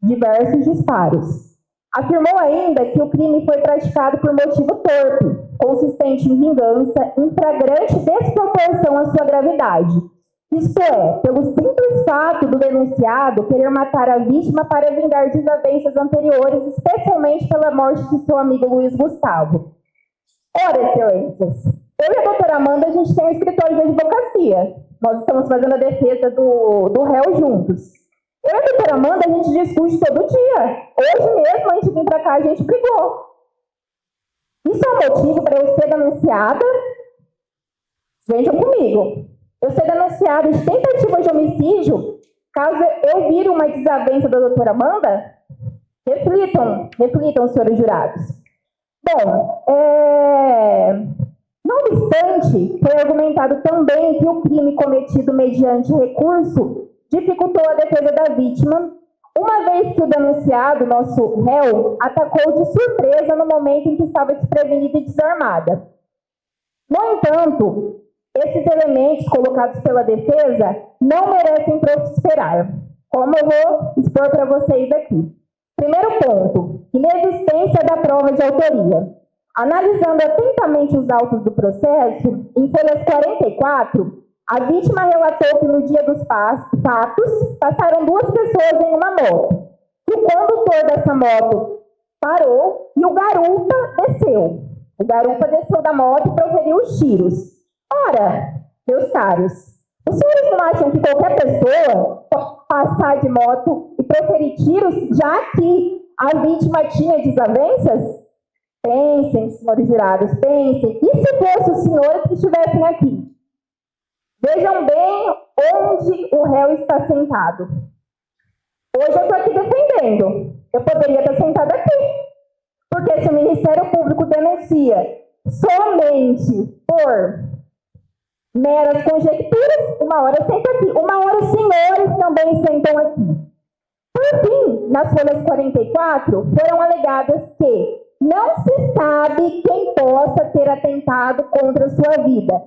Diversos disparos. Afirmou ainda que o crime foi praticado por motivo torpe, consistente em vingança, em flagrante desproporção à sua gravidade. Isto é, pelo simples fato do denunciado querer matar a vítima para vingar desavenças anteriores, especialmente pela morte de seu amigo Luiz Gustavo. Ora, excelências, eu e a doutora Amanda, a gente tem um escritório de advocacia. Nós estamos fazendo a defesa do réu juntos. Eu e a doutora Amanda, a gente discute todo dia. Hoje mesmo, antes de vir para cá, a gente brigou. Isso é um motivo para eu ser denunciada? Vejam comigo. Eu ser denunciada de tentativa de homicídio, caso eu vire uma desavença da doutora Amanda? Reflitam, senhores jurados. Bom, não obstante, foi argumentado também que o crime cometido mediante recurso dificultou a defesa da vítima, uma vez que o denunciado, nosso réu, atacou de surpresa no momento em que estava desprevenida e desarmada. No entanto, esses elementos colocados pela defesa não merecem prosperar, como eu vou expor para vocês aqui. Primeiro ponto, inexistência da prova de autoria. Analisando atentamente os autos do processo, em folhas 44, a vítima relatou que no dia dos fatos passaram duas pessoas em uma moto. Que o condutor dessa moto parou e o garupa desceu. O garupa desceu da moto e proferiu os tiros. Ora, meus caros, os senhores não acham que qualquer pessoa pode passar de moto e proferir tiros, já que a vítima tinha desavenças? Pensem, senhores jurados, pensem. E se fossem os senhores que estivessem aqui? Vejam bem onde o réu está sentado. Hoje eu estou aqui defendendo. Eu poderia estar sentado aqui. Porque se o Ministério Público denuncia somente por meras conjecturas, uma hora eu sento aqui. Uma hora os senhores também sentam aqui. Por fim, nas folhas 44, foram alegadas que não se sabe quem possa ter atentado contra sua vida.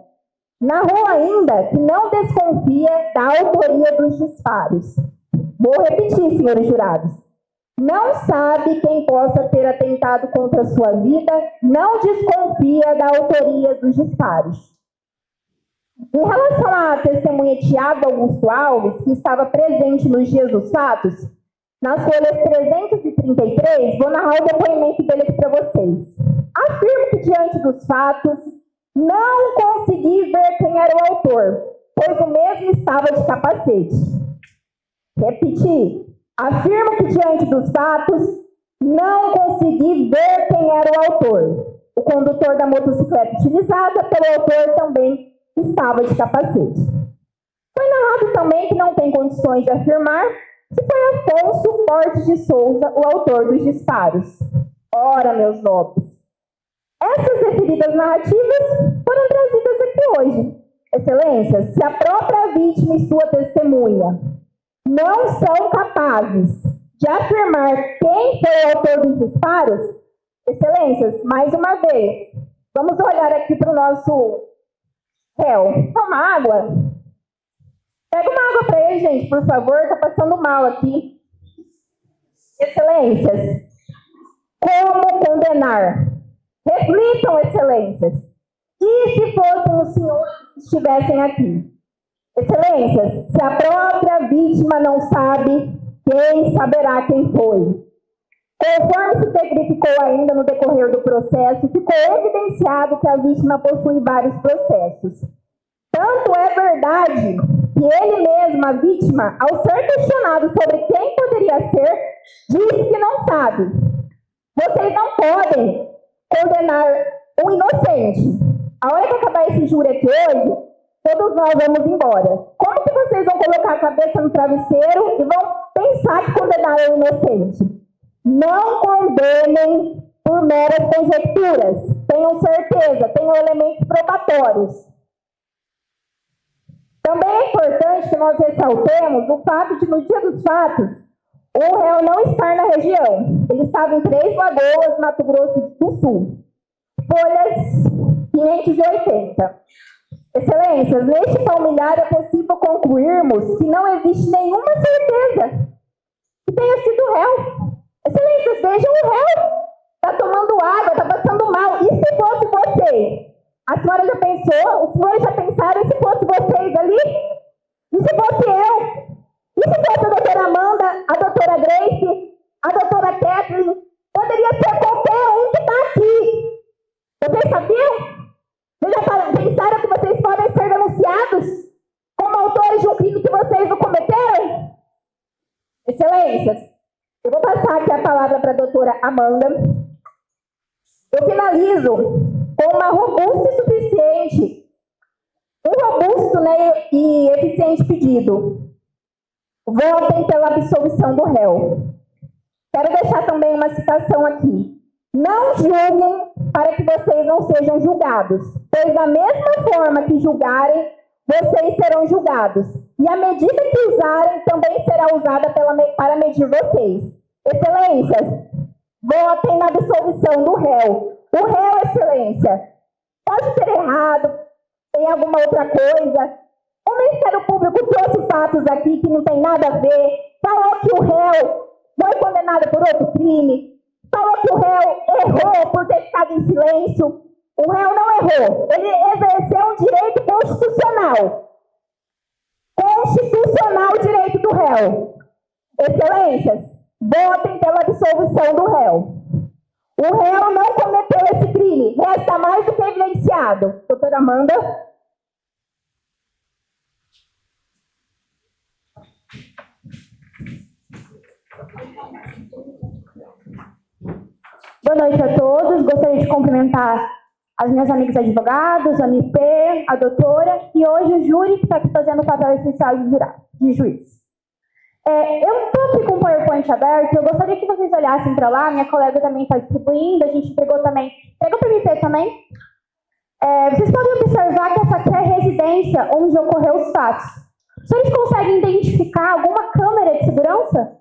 Narrou ainda que não desconfia da autoria dos disparos. Vou repetir, senhores jurados. Não sabe quem possa ter atentado contra sua vida, não desconfia da autoria dos disparos. Em relação à testemunha Tiago Augusto Alves, que estava presente nos dias dos fatos, nas folhas 333, vou narrar o depoimento dele aqui para vocês. Afirmo que diante dos fatos, não consegui ver quem era o autor, pois o mesmo estava de capacete. Repetir. Afirmo que diante dos fatos, não consegui ver quem era o autor. O condutor da motocicleta utilizada pelo autor também estava de capacete. Foi narrado também que não tem condições de afirmar se foi Afonso Fortes de Souza o autor dos disparos. Ora, meus nobres, essas referidas narrativas foram trazidas aqui hoje. Excelências, se a própria vítima e sua testemunha não são capazes de afirmar quem foi o autor dos disparos, excelências, mais uma vez, vamos olhar aqui para o nosso réu. Toma água. Pega uma água para ele, gente, por favor, está passando mal aqui. Excelências, como condenar? Reflitam, excelências. E se fossem os senhores que estivessem aqui? Excelências, se a própria vítima não sabe, quem saberá quem foi? Conforme se testificou ainda no decorrer do processo, ficou evidenciado que a vítima possui vários processos. Tanto é verdade que ele mesmo, a vítima, ao ser questionado sobre quem poderia ser, disse que não sabe. Vocês não podem condenar um inocente. A hora que acabar esse júri aqui hoje, todos nós vamos embora. Como que vocês vão colocar a cabeça no travesseiro e vão pensar que condenaram um inocente? Não condenem por meras conjecturas. Tenham certeza, tenham elementos probatórios. Também é importante que nós ressaltemos o fato de, no dia dos fatos, o réu não estar na região. Ele estava em Três Lagoas, Mato Grosso do Sul. Folhas 580. Excelências, neste palmilhar é possível concluirmos que não existe nenhuma certeza que tenha sido o réu. Excelências, vejam o réu. Está tomando água, está passando mal. E se fosse vocês? A senhora já pensou? Os senhores já pensaram? E se fosse vocês ali? E se fosse eu? E se fosse a doutora Amanda, a doutora Grace, a doutora Kathleen? Poderia ser qualquer um que está aqui. Vocês sabiam? Vocês já pensaram que vocês podem ser denunciados como autores de um crime que vocês não cometeram? Excelências, eu vou passar aqui a palavra para a doutora Amanda. Eu finalizo com uma robusta e suficiente, um robusto, né, e eficiente pedido. Votem pela absolvição do réu. Quero deixar também uma citação aqui. Não julguem para que vocês não sejam julgados, pois da mesma forma que julgarem, vocês serão julgados. E a medida que usarem também será usada para medir vocês. Excelências, votem na absolvição do réu. O réu, excelência, pode ter errado, tem alguma outra coisa. O Ministério Público trouxe fatos aqui que não tem nada a ver. Falou que o réu foi condenado por outro crime. Falou que o réu errou por ter ficado em silêncio. O réu não errou. Ele exerceu um direito constitucional. Constitucional direito do réu. Excelências, votem pela absolvição do réu. O réu não cometeu esse crime. Resta mais do que evidenciado. Doutora Amanda. Boa noite a todos. Gostaria de cumprimentar as minhas amigas advogados, a MP, a doutora e hoje o júri que está aqui fazendo o papel essencial de juiz. Eu estou aqui com o PowerPoint aberto, eu gostaria que vocês olhassem para lá, minha colega também está distribuindo, a gente pegou também, pegou para o MP também. Vocês podem observar que essa aqui é a residência onde ocorreu os fatos. Os senhores conseguem identificar alguma câmera de segurança?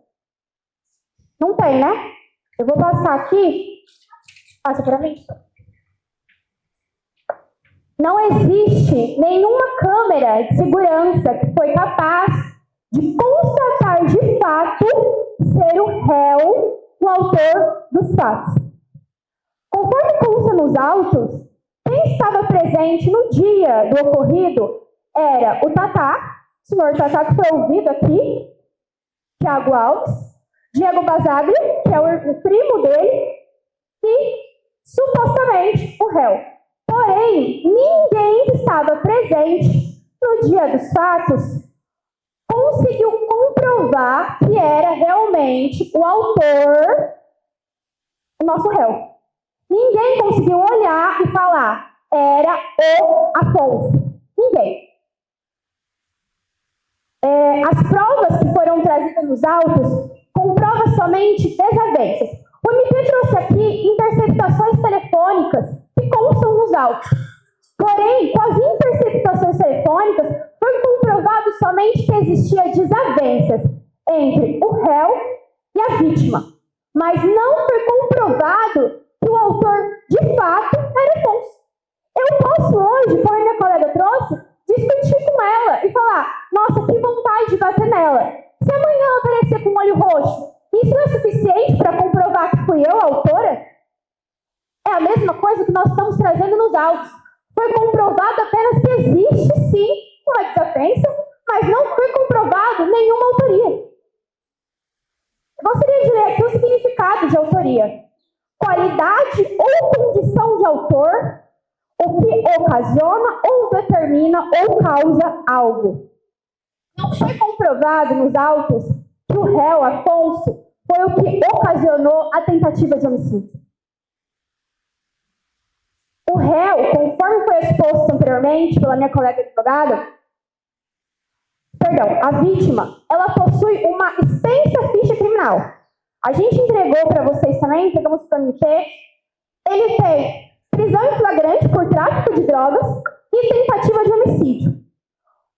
Não tem, né? Eu vou passar aqui, passa para mim. Não existe nenhuma câmera de segurança que foi capaz de constatar de fato ser o réu o autor dos fatos. Conforme consta nos autos, quem estava presente no dia do ocorrido era o Tatá, o senhor Tatá que foi ouvido aqui, Thiago Alves, Diego Basaglia, que é o primo dele, e supostamente o réu. Porém, ninguém que estava presente no dia dos fatos conseguiu comprovar que era realmente o autor, o nosso réu. Ninguém conseguiu olhar e falar, era o Afonso. Ninguém. As provas que foram trazidas nos autos comprovam somente desavenças. O MP trouxe aqui interceptações telefônicas que constam nos autos. Porém, com as interceptações telefônicas, foi comprovado somente que existia desavenças entre o réu e a vítima. Mas não foi comprovado que o autor, de fato, era Afonso. Eu posso hoje, como a minha colega trouxe, discutir com ela e falar, nossa, que vontade de bater nela. Se amanhã ela aparecer com um olho roxo, isso não é suficiente para comprovar que fui eu a autora? É a mesma coisa que nós estamos trazendo nos autos. Foi comprovado apenas que existe, sim, uma desavença, mas não foi comprovado nenhuma autoria. Eu gostaria de ler aqui o significado de autoria. Qualidade ou condição de autor, o que ocasiona ou determina ou causa algo. Não foi comprovado nos autos que o réu, Afonso, foi o que ocasionou a tentativa de homicídio. O réu, conforme foi exposto anteriormente pela minha colega advogada, a vítima, ela possui uma extensa ficha criminal. A gente entregou para vocês também, entregamos para mim que ele tem prisão em flagrante por tráfico de drogas e tentativa de homicídio.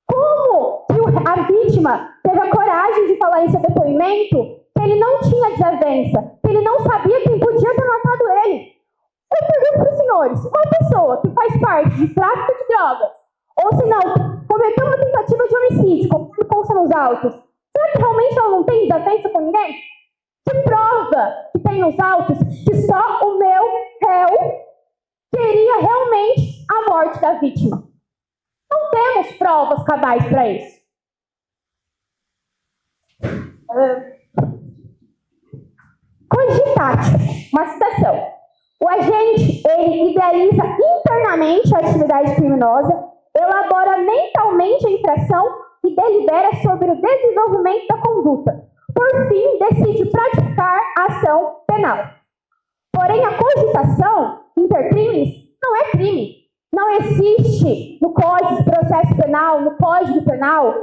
Como que a vítima teve a coragem de falar em seu depoimento que ele não tinha desavença, que ele não sabia quem podia ter matado ele? Eu pergunto para os senhores, uma pessoa que faz parte de tráfico de drogas, ou se não, cometeu uma tentativa de homicídio, como consta nos autos, será que realmente ela não tem desavença com ninguém? Que prova que tem nos autos que só o meu réu queria realmente a morte da vítima? Não temos provas cabais para isso. Cogitatio, uma citação. O agente, ele idealiza internamente a atividade criminosa, elabora mentalmente a infração e delibera sobre o desenvolvimento da conduta. Por fim, decide praticar a ação penal. Porém, a cogitação intercrimes não é crime. Não existe no Código de Processo Penal, no Código Penal,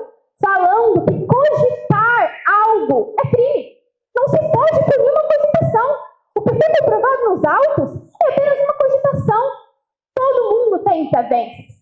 falando que cogitar algo é crime. Não se pode punir uma cogitação. O que foi comprovado nos autos é apenas uma cogitação. Todo mundo tem desavenças.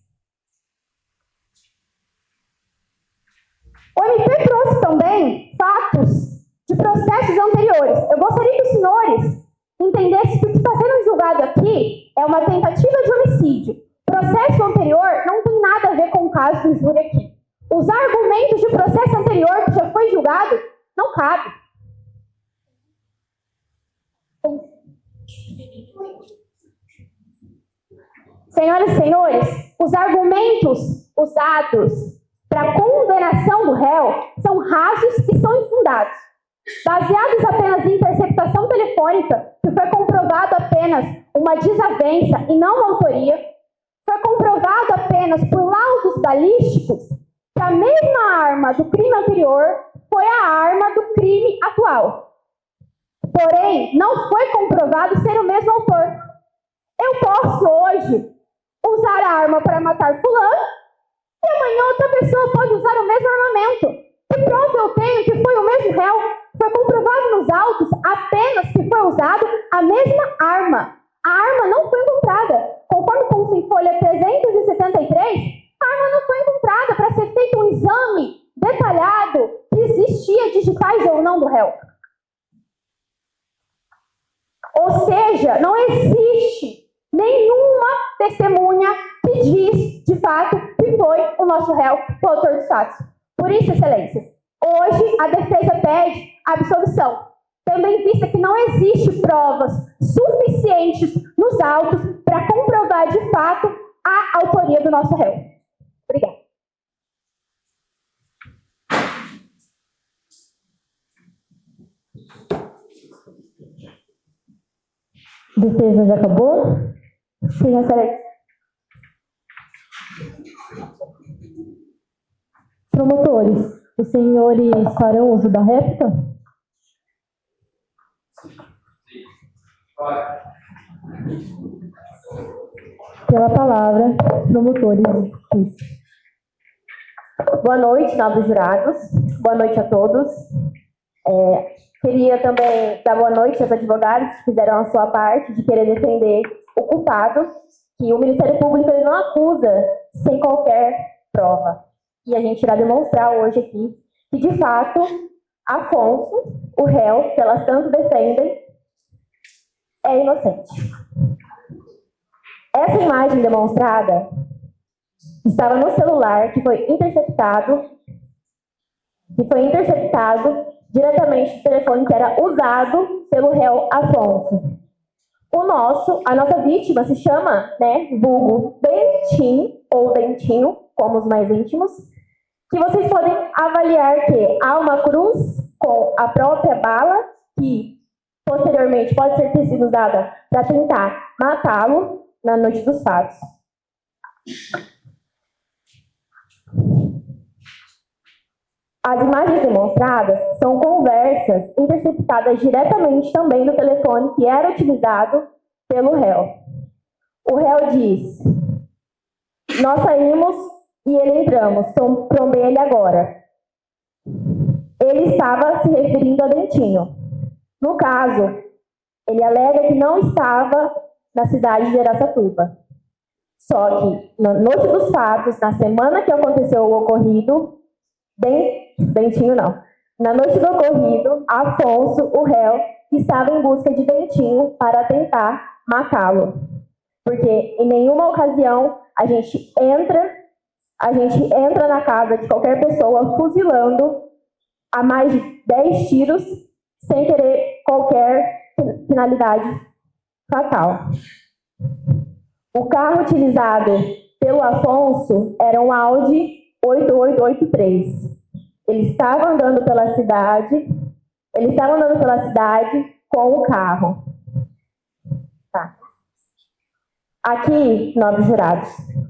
O MP trouxe também fatos de processos anteriores. Eu gostaria que os senhores entendessem que o que está sendo julgado aqui é uma tentativa de homicídio. O processo anterior não tem nada a ver com o caso do júri aqui. Os argumentos de processo anterior que já foi julgado não cabem. Senhoras e senhores, os argumentos usados para a condenação do réu são rasos e são infundados. Baseados apenas em interceptação telefônica, que foi comprovado apenas uma desavença e não uma autoria, foi comprovado apenas por laudos balísticos que a mesma arma do crime anterior foi a arma do crime atual. Porém, não foi comprovado ser o mesmo autor. Eu posso hoje usar a arma para matar fulano e amanhã outra pessoa pode usar o mesmo armamento. Que prova eu tenho que foi o mesmo réu? Foi comprovado nos autos apenas que foi usado a mesma arma. A arma não foi encontrada. Conforme consta em folha 373, a arma não foi encontrada para ser feito um exame detalhado se existia digitais ou não do réu. Ou seja, não existe nenhuma testemunha que diz, de fato, que foi o nosso réu o autor dos fatos. Por isso, excelências, hoje a defesa pede absolvição, tendo em vista que não existe provas suficientes nos autos para comprovar, de fato, a autoria do nosso réu. Obrigada. Defesa já acabou? Sim, excelência. Promotores, os senhores farão uso da réplica? Pela palavra, promotores. Boa noite, nobres jurados. Boa noite a todos. Queria também dar boa noite aos advogados que fizeram a sua parte de querer defender o culpado, que o Ministério Público ele não acusa sem qualquer prova. E a gente irá demonstrar hoje aqui que, de fato, Afonso, o réu, que elas tanto defendem, é inocente. Essa imagem demonstrada estava no celular que foi interceptado diretamente do telefone que era usado pelo réu Afonso. A nossa vítima se chama, vulgo Dentinho, ou Dentinho, como os mais íntimos, que vocês podem avaliar que há uma cruz com a própria bala, que posteriormente pode ter sido usada para tentar matá-lo na noite dos fatos. As imagens demonstradas são conversas interceptadas diretamente também do telefone que era utilizado pelo réu. O réu diz: nós saímos e ele entramos, trombei ele agora. Ele estava se referindo a Dentinho. No caso, ele alega que não estava na cidade de Araçatuba. Só que, na noite dos fatos, na semana que aconteceu o ocorrido, Dentinho não. Na noite do ocorrido, Afonso, o réu, estava em busca de Dentinho para tentar matá-lo. Porque em nenhuma ocasião a gente entra na casa de qualquer pessoa fuzilando a mais de 10 tiros sem querer qualquer finalidade fatal. O carro utilizado pelo Afonso era um Audi 8883. Ele estava andando pela cidade com o carro. Tá. Aqui, nobres jurados,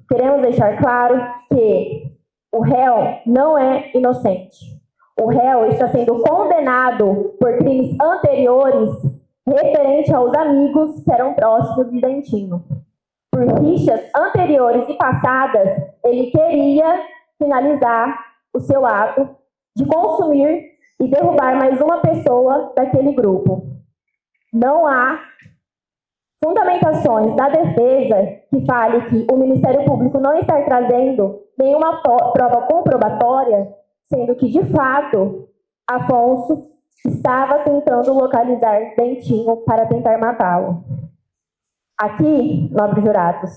queremos deixar claro que o réu não é inocente. O réu está sendo condenado por crimes anteriores referente aos amigos que eram próximos de Dentinho. Por rixas anteriores e passadas, ele queria finalizar o seu ato de consumir e derrubar mais uma pessoa daquele grupo. Não há fundamentações da defesa que fale que o Ministério Público não está trazendo nenhuma prova comprobatória, sendo que, de fato, Afonso estava tentando localizar Dentinho para tentar matá-lo. Aqui, nobres jurados,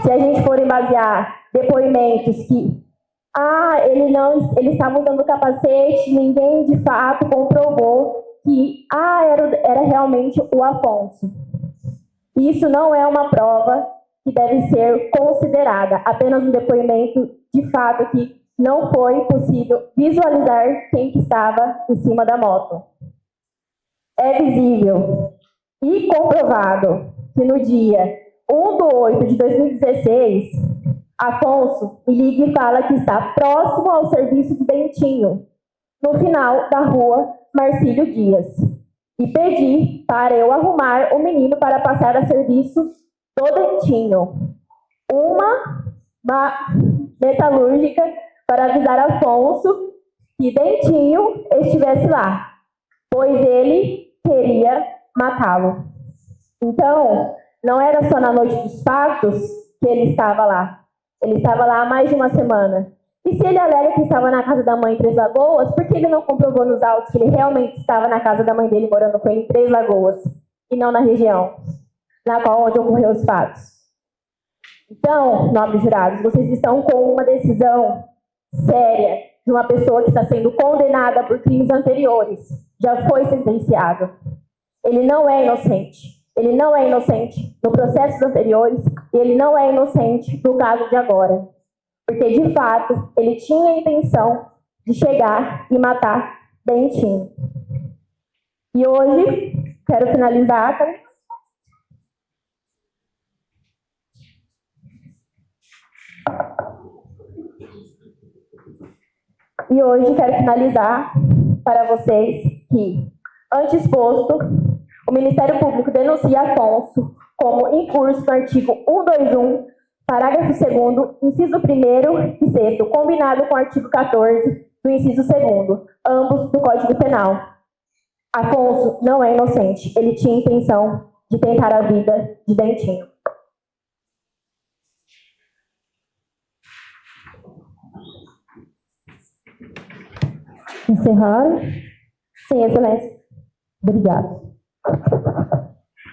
se a gente for basear depoimentos que ele estava usando capacete, ninguém de fato comprovou que era realmente o Afonso. Isso não é uma prova que deve ser considerada, apenas um depoimento de fato que não foi possível visualizar quem que estava em cima da moto. É visível e comprovado que no dia 1/8/2016, Afonso me liga e fala que está próximo ao serviço de Dentinho, no final da rua Marcílio Dias, e pedi para eu arrumar o menino para passar a serviço do Dentinho. Uma metalúrgica para avisar Afonso que Dentinho estivesse lá, pois ele queria matá-lo. Então, não era só na noite dos fatos que ele estava lá. Ele estava lá há mais de uma semana. E se ele alega que estava na casa da mãe em Três Lagoas, por que ele não comprovou nos autos que ele realmente estava na casa da mãe dele, morando com ele em Três Lagoas, e não na região na qual onde ocorreu os fatos? Então, nobres jurados, vocês estão com uma decisão séria de uma pessoa que está sendo condenada por crimes anteriores. Já foi sentenciado. Ele não é inocente. Ele não é inocente no processos anteriores e ele não é inocente no caso de agora. Porque, de fato, ele tinha a intenção de chegar e matar Dentinho. E hoje, quero finalizar. E hoje quero finalizar para vocês que, antes posto, o Ministério Público denuncia Afonso como incurso no artigo 121, parágrafo 2º, inciso 1º e 6º, combinado com o artigo 14 do inciso 2º, ambos do Código Penal. Afonso não é inocente, ele tinha intenção de tentar a vida de Dentinho. Encerrar? Sim, Excelência. Obrigada.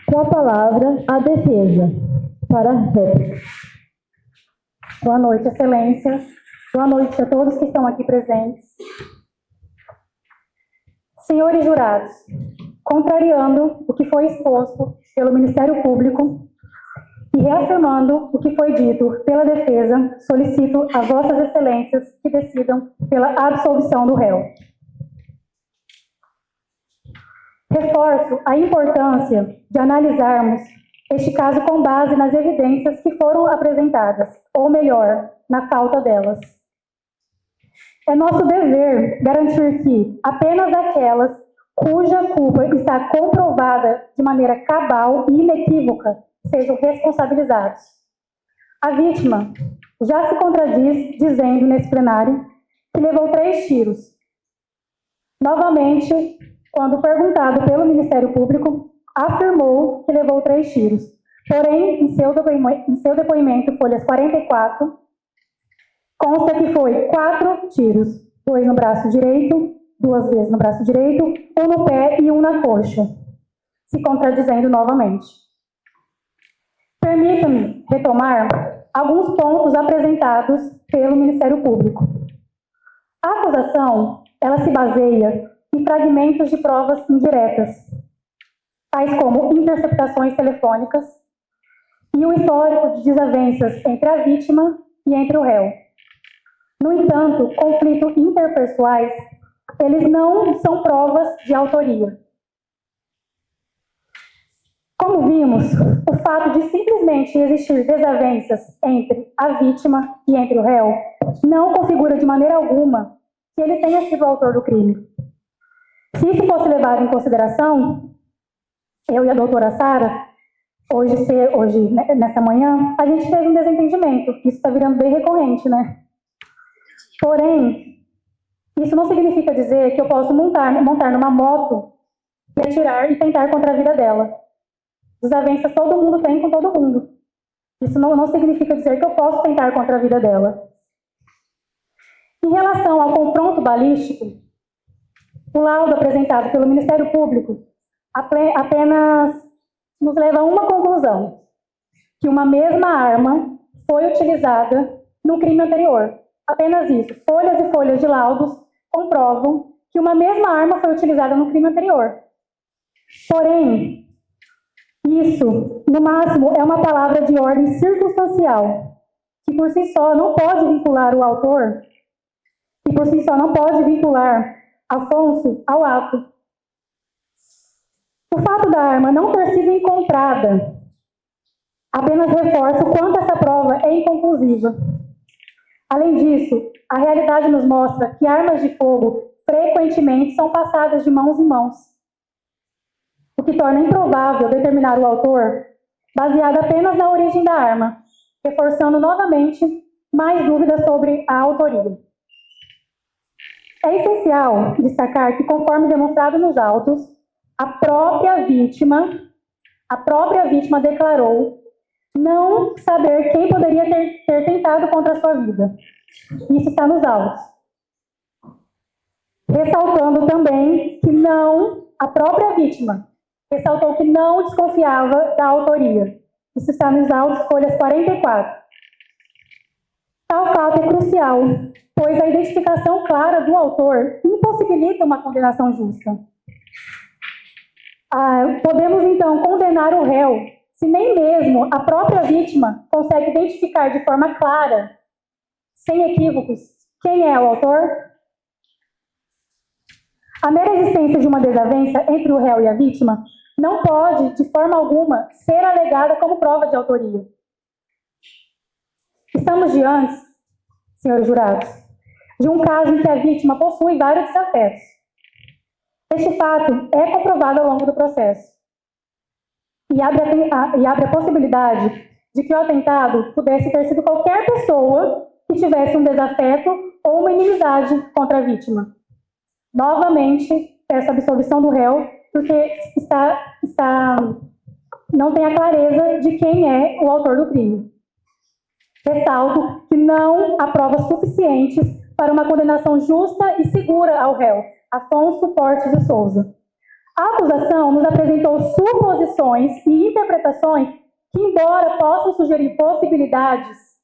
Com a palavra, a defesa. Para a réplica. Boa noite, Excelência. Boa noite a todos que estão aqui presentes. Senhores jurados, contrariando o que foi exposto pelo Ministério Público e reafirmando o que foi dito pela defesa, solicito a vossas excelências que decidam pela absolvição do réu. Reforço a importância de analisarmos este caso com base nas evidências que foram apresentadas, ou melhor, na falta delas. É nosso dever garantir que apenas aquelas cuja culpa está comprovada de maneira cabal e inequívoca sejam responsabilizados. A vítima já se contradiz dizendo nesse plenário que levou 3 tiros. Novamente, quando perguntado pelo Ministério Público, afirmou que levou 3 tiros. Porém, em seu depoimento, folhas 44, consta que foi 4 tiros, 2 no braço direito, 2 vezes no braço direito, 1 no pé e 1 na coxa, se contradizendo novamente. Permita-me retomar alguns pontos apresentados pelo Ministério Público. A acusação, ela se baseia em fragmentos de provas indiretas, tais como interceptações telefônicas e o histórico de desavenças entre a vítima e entre o réu. No entanto, conflitos interpessoais, eles não são provas de autoria. Como vimos, o fato de simplesmente existir desavenças entre a vítima e entre o réu não configura de maneira alguma que ele tenha sido o autor do crime. Se isso fosse levado em consideração, eu e a doutora Sara, hoje, nessa manhã, a gente teve um desentendimento. Isso está virando bem recorrente, né? Porém, isso não significa dizer que eu posso montar numa moto e atirar e tentar contra a vida dela. Desavenças todo mundo tem com todo mundo. Isso não significa dizer que eu posso tentar contra a vida dela. Em relação ao confronto balístico, o laudo apresentado pelo Ministério Público apenas nos leva a uma conclusão: que uma mesma arma foi utilizada no crime anterior. Apenas isso. Folhas e folhas de laudos comprovam que uma mesma arma foi utilizada no crime anterior. Porém, isso, no máximo, é uma palavra de ordem circunstancial, que por si só não pode vincular o autor, e por si só não pode vincular Afonso ao ato. O fato da arma não ter sido encontrada apenas reforça o quanto essa prova é inconclusiva. Além disso, a realidade nos mostra que armas de fogo frequentemente são passadas de mãos em mãos, o que torna improvável determinar o autor baseado apenas na origem da arma, reforçando novamente mais dúvidas sobre a autoria. É essencial destacar que, conforme demonstrado nos autos, a própria vítima declarou não saber quem poderia ter tentado contra a sua vida. Isso está nos autos. Ressaltando também que a própria vítima ressaltou que não desconfiava da autoria. Isso está nos autos, folhas 44. Tal fato é crucial, pois a identificação clara do autor impossibilita uma condenação justa. Podemos, então, condenar o réu se nem mesmo a própria vítima consegue identificar de forma clara, sem equívocos, quem é o autor? A mera existência de uma desavença entre o réu e a vítima não pode, de forma alguma, ser alegada como prova de autoria. Estamos diante, senhores jurados, de um caso em que a vítima possui vários desafetos. Este fato é comprovado ao longo do processo e abre a possibilidade de que o atentado pudesse ter sido qualquer pessoa que tivesse um desafeto ou uma inimizade contra a vítima. Novamente, peço a absolvição do réu, porque não tem a clareza de quem é o autor do crime. Ressalto que não há provas suficientes para uma condenação justa e segura ao réu, Afonso Portes de Souza. A acusação nos apresentou suposições e interpretações que, embora possam sugerir possibilidades,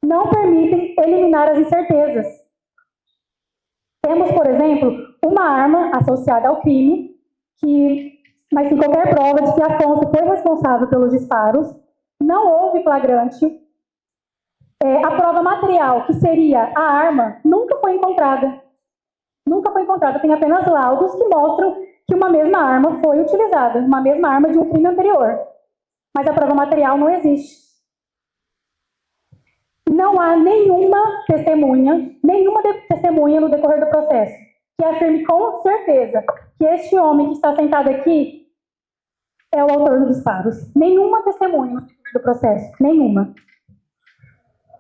não permitem eliminar as incertezas. Temos, por exemplo, uma arma associada ao crime, mas sem qualquer prova de que Afonso foi responsável pelos disparos, não houve flagrante. A prova material, que seria a arma, nunca foi encontrada. Nunca foi encontrada. Tem apenas laudos que mostram que uma mesma arma foi utilizada, uma mesma arma de um crime anterior. Mas a prova material não existe. Não há nenhuma testemunha no decorrer do processo que afirme com certeza que este homem que está sentado aqui é o autor dos disparos. Nenhuma testemunha do processo, nenhuma.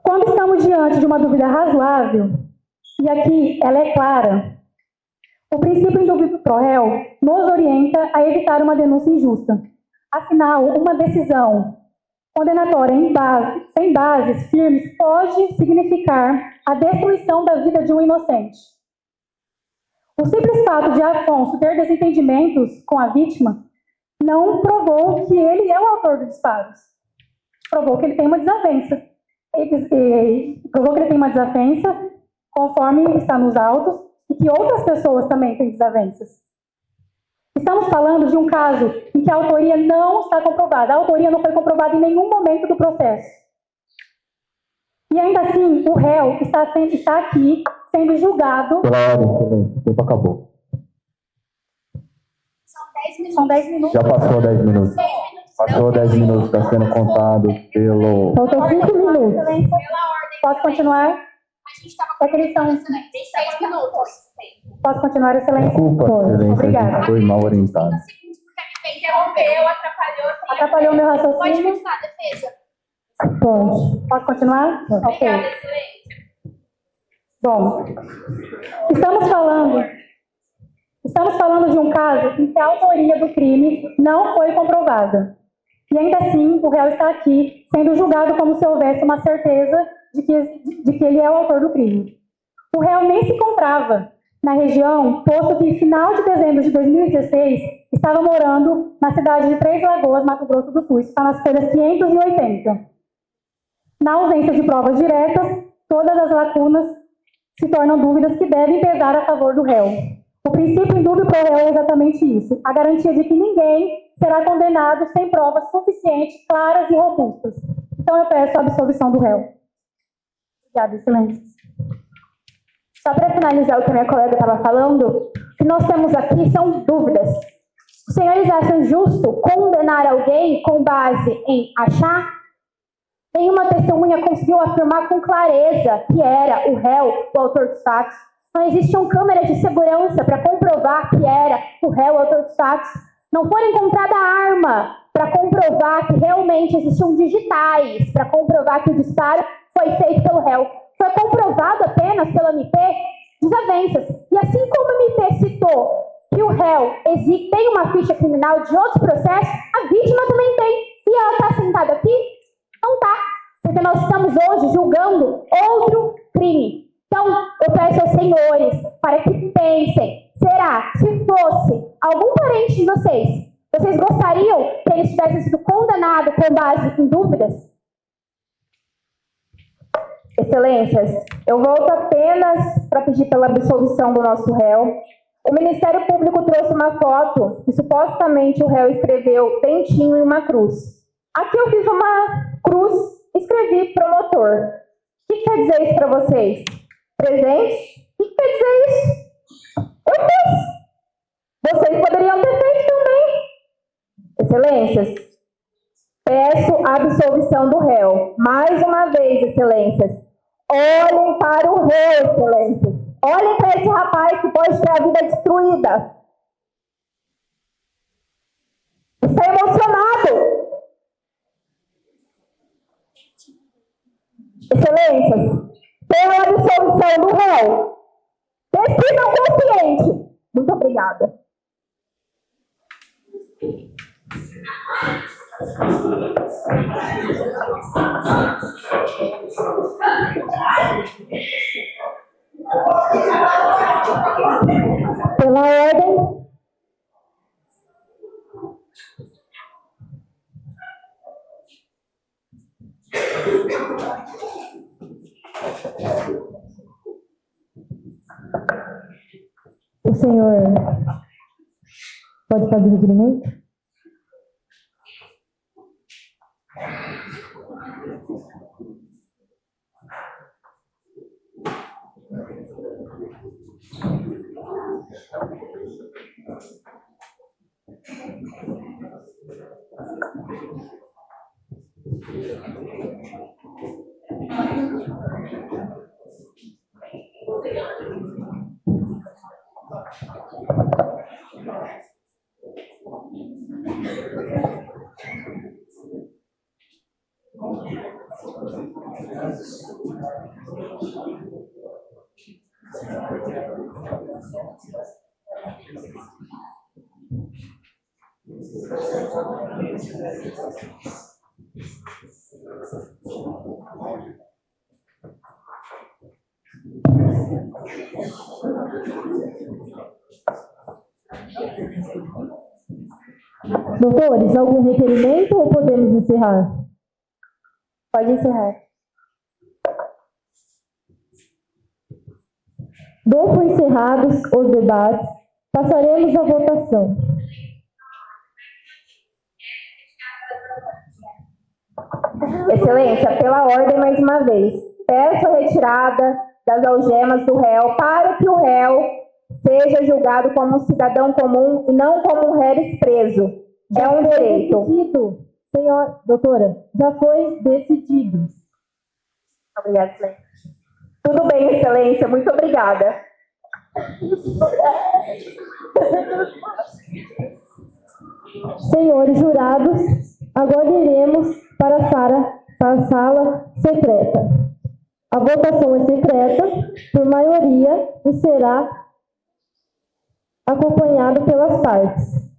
Quando estamos diante de uma dúvida razoável, e aqui ela é clara, o princípio indúbio pro réu nos orienta a evitar uma denúncia injusta. Afinal, uma decisão condenatória sem bases firmes pode significar a destruição da vida de um inocente. O simples fato de Afonso ter desentendimentos com a vítima não provou que ele é o autor dos disparos. Provou que ele tem uma desavença. Provou que ele tem uma desavença, conforme está nos autos, e que outras pessoas também têm desavenças. Estamos falando de um caso em que a autoria não está comprovada. A autoria não foi comprovada em nenhum momento do processo. E ainda assim, o réu está aqui sendo julgado. Pela ordem, o tempo acabou. São 10 minutos. Já passou 10 minutos. Passou 10 minutos, está sendo contado pelo... Faltam 5 minutos. Posso continuar? A gente estava É que eles são... tem 6 minutos. Posso continuar, excelência? Desculpa, excelência, Obrigada. a gente foi mal orientado. Porque me interrompeu, atrapalhou. Atrapalhou meu Pode raciocínio? continuar, defesa. Pode. Posso continuar? Ok. Obrigada, excelência. Bom, estamos falando de um caso em que a autoria do crime não foi comprovada. E ainda assim, o réu está aqui sendo julgado como se houvesse uma certeza de que ele é o autor do crime. O réu nem se encontrava na região, posto que, em final de dezembro de 2016, estava morando na cidade de Três Lagoas, Mato Grosso do Sul. Isso está nas folhas 580. Na ausência de provas diretas, todas as lacunas se tornam dúvidas que devem pesar a favor do réu. O princípio indúbio pro réu é exatamente isso: a garantia de que ninguém será condenado sem provas suficientes, claras e robustas. Então, eu peço a absolvição do réu. Obrigada, excelência. Só para finalizar o que a minha colega estava falando, o que nós temos aqui são dúvidas. Os senhores acham justo condenar alguém com base em achar? Nenhuma testemunha conseguiu afirmar com clareza que era o réu o autor dos fatos. Não existiam câmeras de segurança para comprovar que era o réu o autor dos fatos. Não foi encontrada arma para comprovar que realmente existiam digitais para comprovar que o disparo foi feito pelo réu. Foi comprovado apenas pelo MP desavenças. E assim como o MP citou que o réu tem uma ficha criminal de outros processos, a vítima também tem. E ela está sentada aqui? Não está. Porque nós estamos hoje julgando outro crime. Então, eu peço aos senhores para que pensem. Será, se fosse algum parente de vocês gostariam que eles tivessem sido condenados com base em dúvidas? Excelências, eu volto apenas para pedir pela absolvição do nosso réu. O Ministério Público trouxe uma foto que supostamente o réu escreveu dentinho em uma cruz. Aqui eu fiz uma cruz, escrevi promotor. O que quer dizer isso para vocês? Presente? O que quer dizer isso? Eu fiz. Vocês poderiam ter feito também. Excelências, peço a absolvição do réu. Mais uma vez, excelências. Olhem para o réu, excelências. Olhem para esse rapaz que pode ter a vida destruída. Está emocionado. Excelências, pela absolvição do réu, decidam consciente. Muito obrigada. Pela ordem. O senhor pode fazer o requerimento? Doutores, algum requerimento ou podemos encerrar? Pode encerrar. Dou por encerrados os debates. Passaremos à votação. Excelência, pela ordem mais uma vez, peço a retirada das algemas do réu para que o réu seja julgado como um cidadão comum e não como um réu preso. É um direito. Decidido, senhor, doutora, já foi decidido. Obrigada, excelência. Tudo bem, excelência, muito obrigada. Senhores jurados, agora iremos para a sala secreta. A votação é secreta, por maioria, e será acompanhado pelas partes.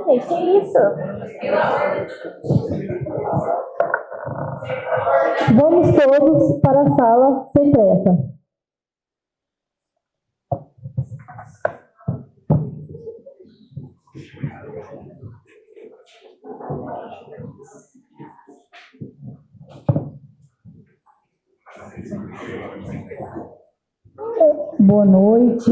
Gente, que isso? Vamos todos para a sala secreta. Boa noite.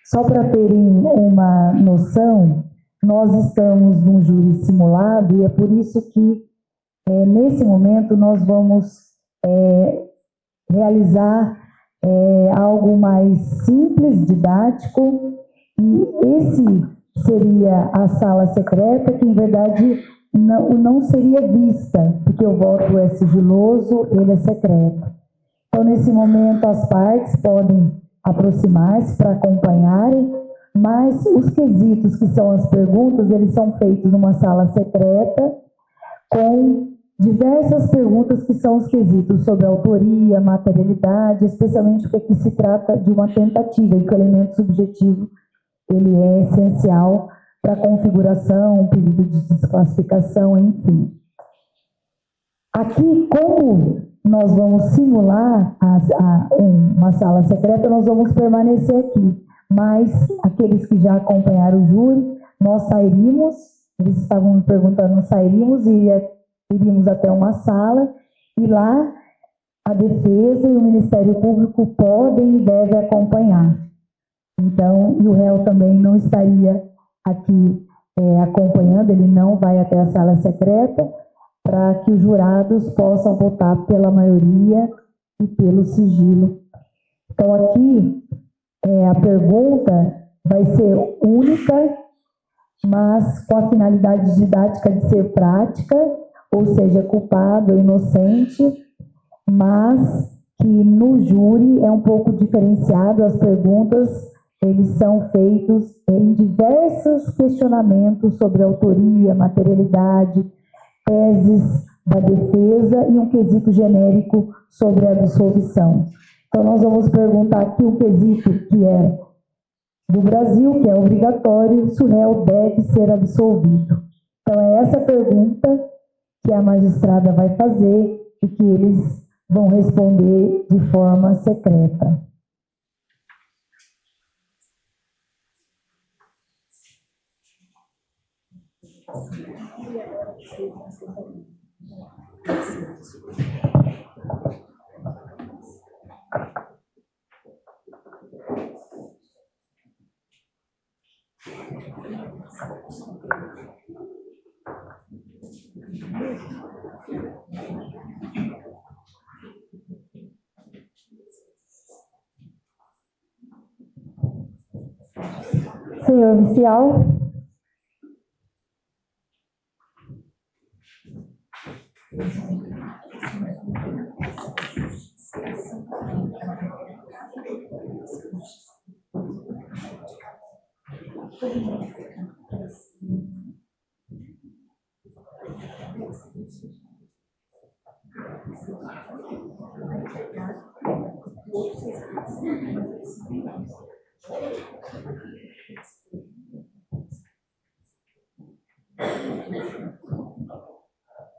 Só para terem uma noção, nós estamos num júri simulado e é por isso que, nesse momento, nós vamos realizar algo mais simples, didático, e esse seria a sala secreta, que, em verdade, não seria vista, porque o voto é sigiloso, ele é secreto. Então, nesse momento, as partes podem aproximar-se para acompanharem, mas os quesitos, que são as perguntas, eles são feitos numa sala secreta, com diversas perguntas que são os quesitos sobre autoria, materialidade, especialmente porque aqui se trata de uma tentativa, em que o elemento subjetivo ele é essencial para a configuração, pedido de desclassificação, enfim. Aqui, como nós vamos simular uma sala secreta, nós vamos permanecer aqui. Mas aqueles que já acompanharam o júri, nós sairíamos, eles estavam me perguntando, nós sairíamos e iríamos até uma sala, e lá a defesa e o Ministério Público podem e devem acompanhar. Então, e o réu também não estaria aqui acompanhando, ele não vai até a sala secreta, para que os jurados possam votar pela maioria e pelo sigilo. Então, aqui, a pergunta vai ser única, mas com a finalidade didática de ser prática, ou seja, culpado ou inocente, mas que no júri é um pouco diferenciado. As perguntas, eles são feitos em diversos questionamentos sobre autoria, materialidade, teses da defesa e um quesito genérico sobre a absolvição. Então, nós vamos perguntar aqui o quesito que é do Brasil, que é obrigatório, se o réu deve ser absolvido. Então, é essa pergunta que a magistrada vai fazer e que eles vão responder de forma secreta. Senhor oficial,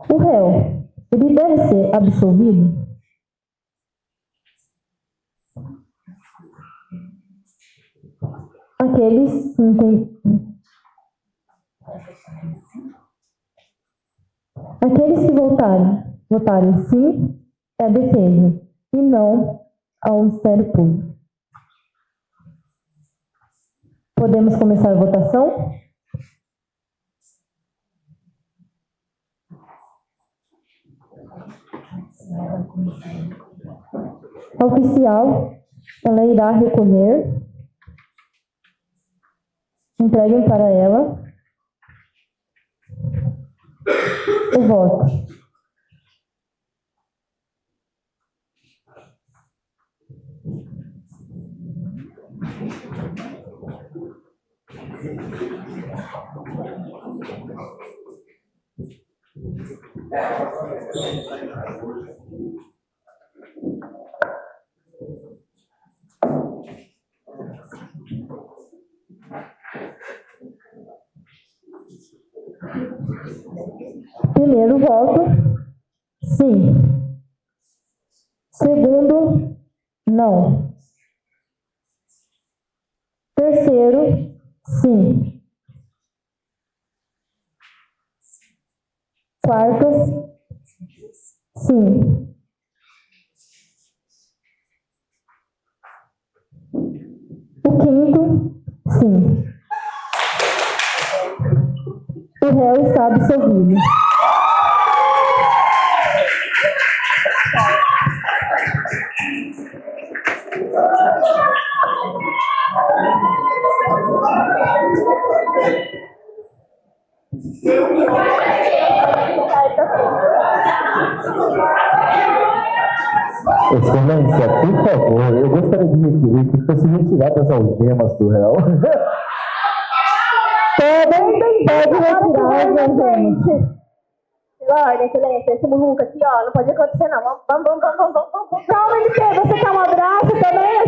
o réu, ele deve ser absolvido? Aqueles que votarem sim, é a defesa, e não ao Ministério Público. Podemos começar a votação? A oficial, ela irá recolher. Entreguem para ela o voto. Primeiro voto, sim. Segundo, não. Terceiro, sim. Quartas, sim. O quinto, sim. O réu está absolvido. Excelência, por favor, eu gostaria de requerer que fosse retirado as algemas do réu. Pode retirar as algemas. Pela ordem, excelência, esse muvuca aqui, ó, não pode acontecer não. Vamos. Calma, MP, você quer um abraço também?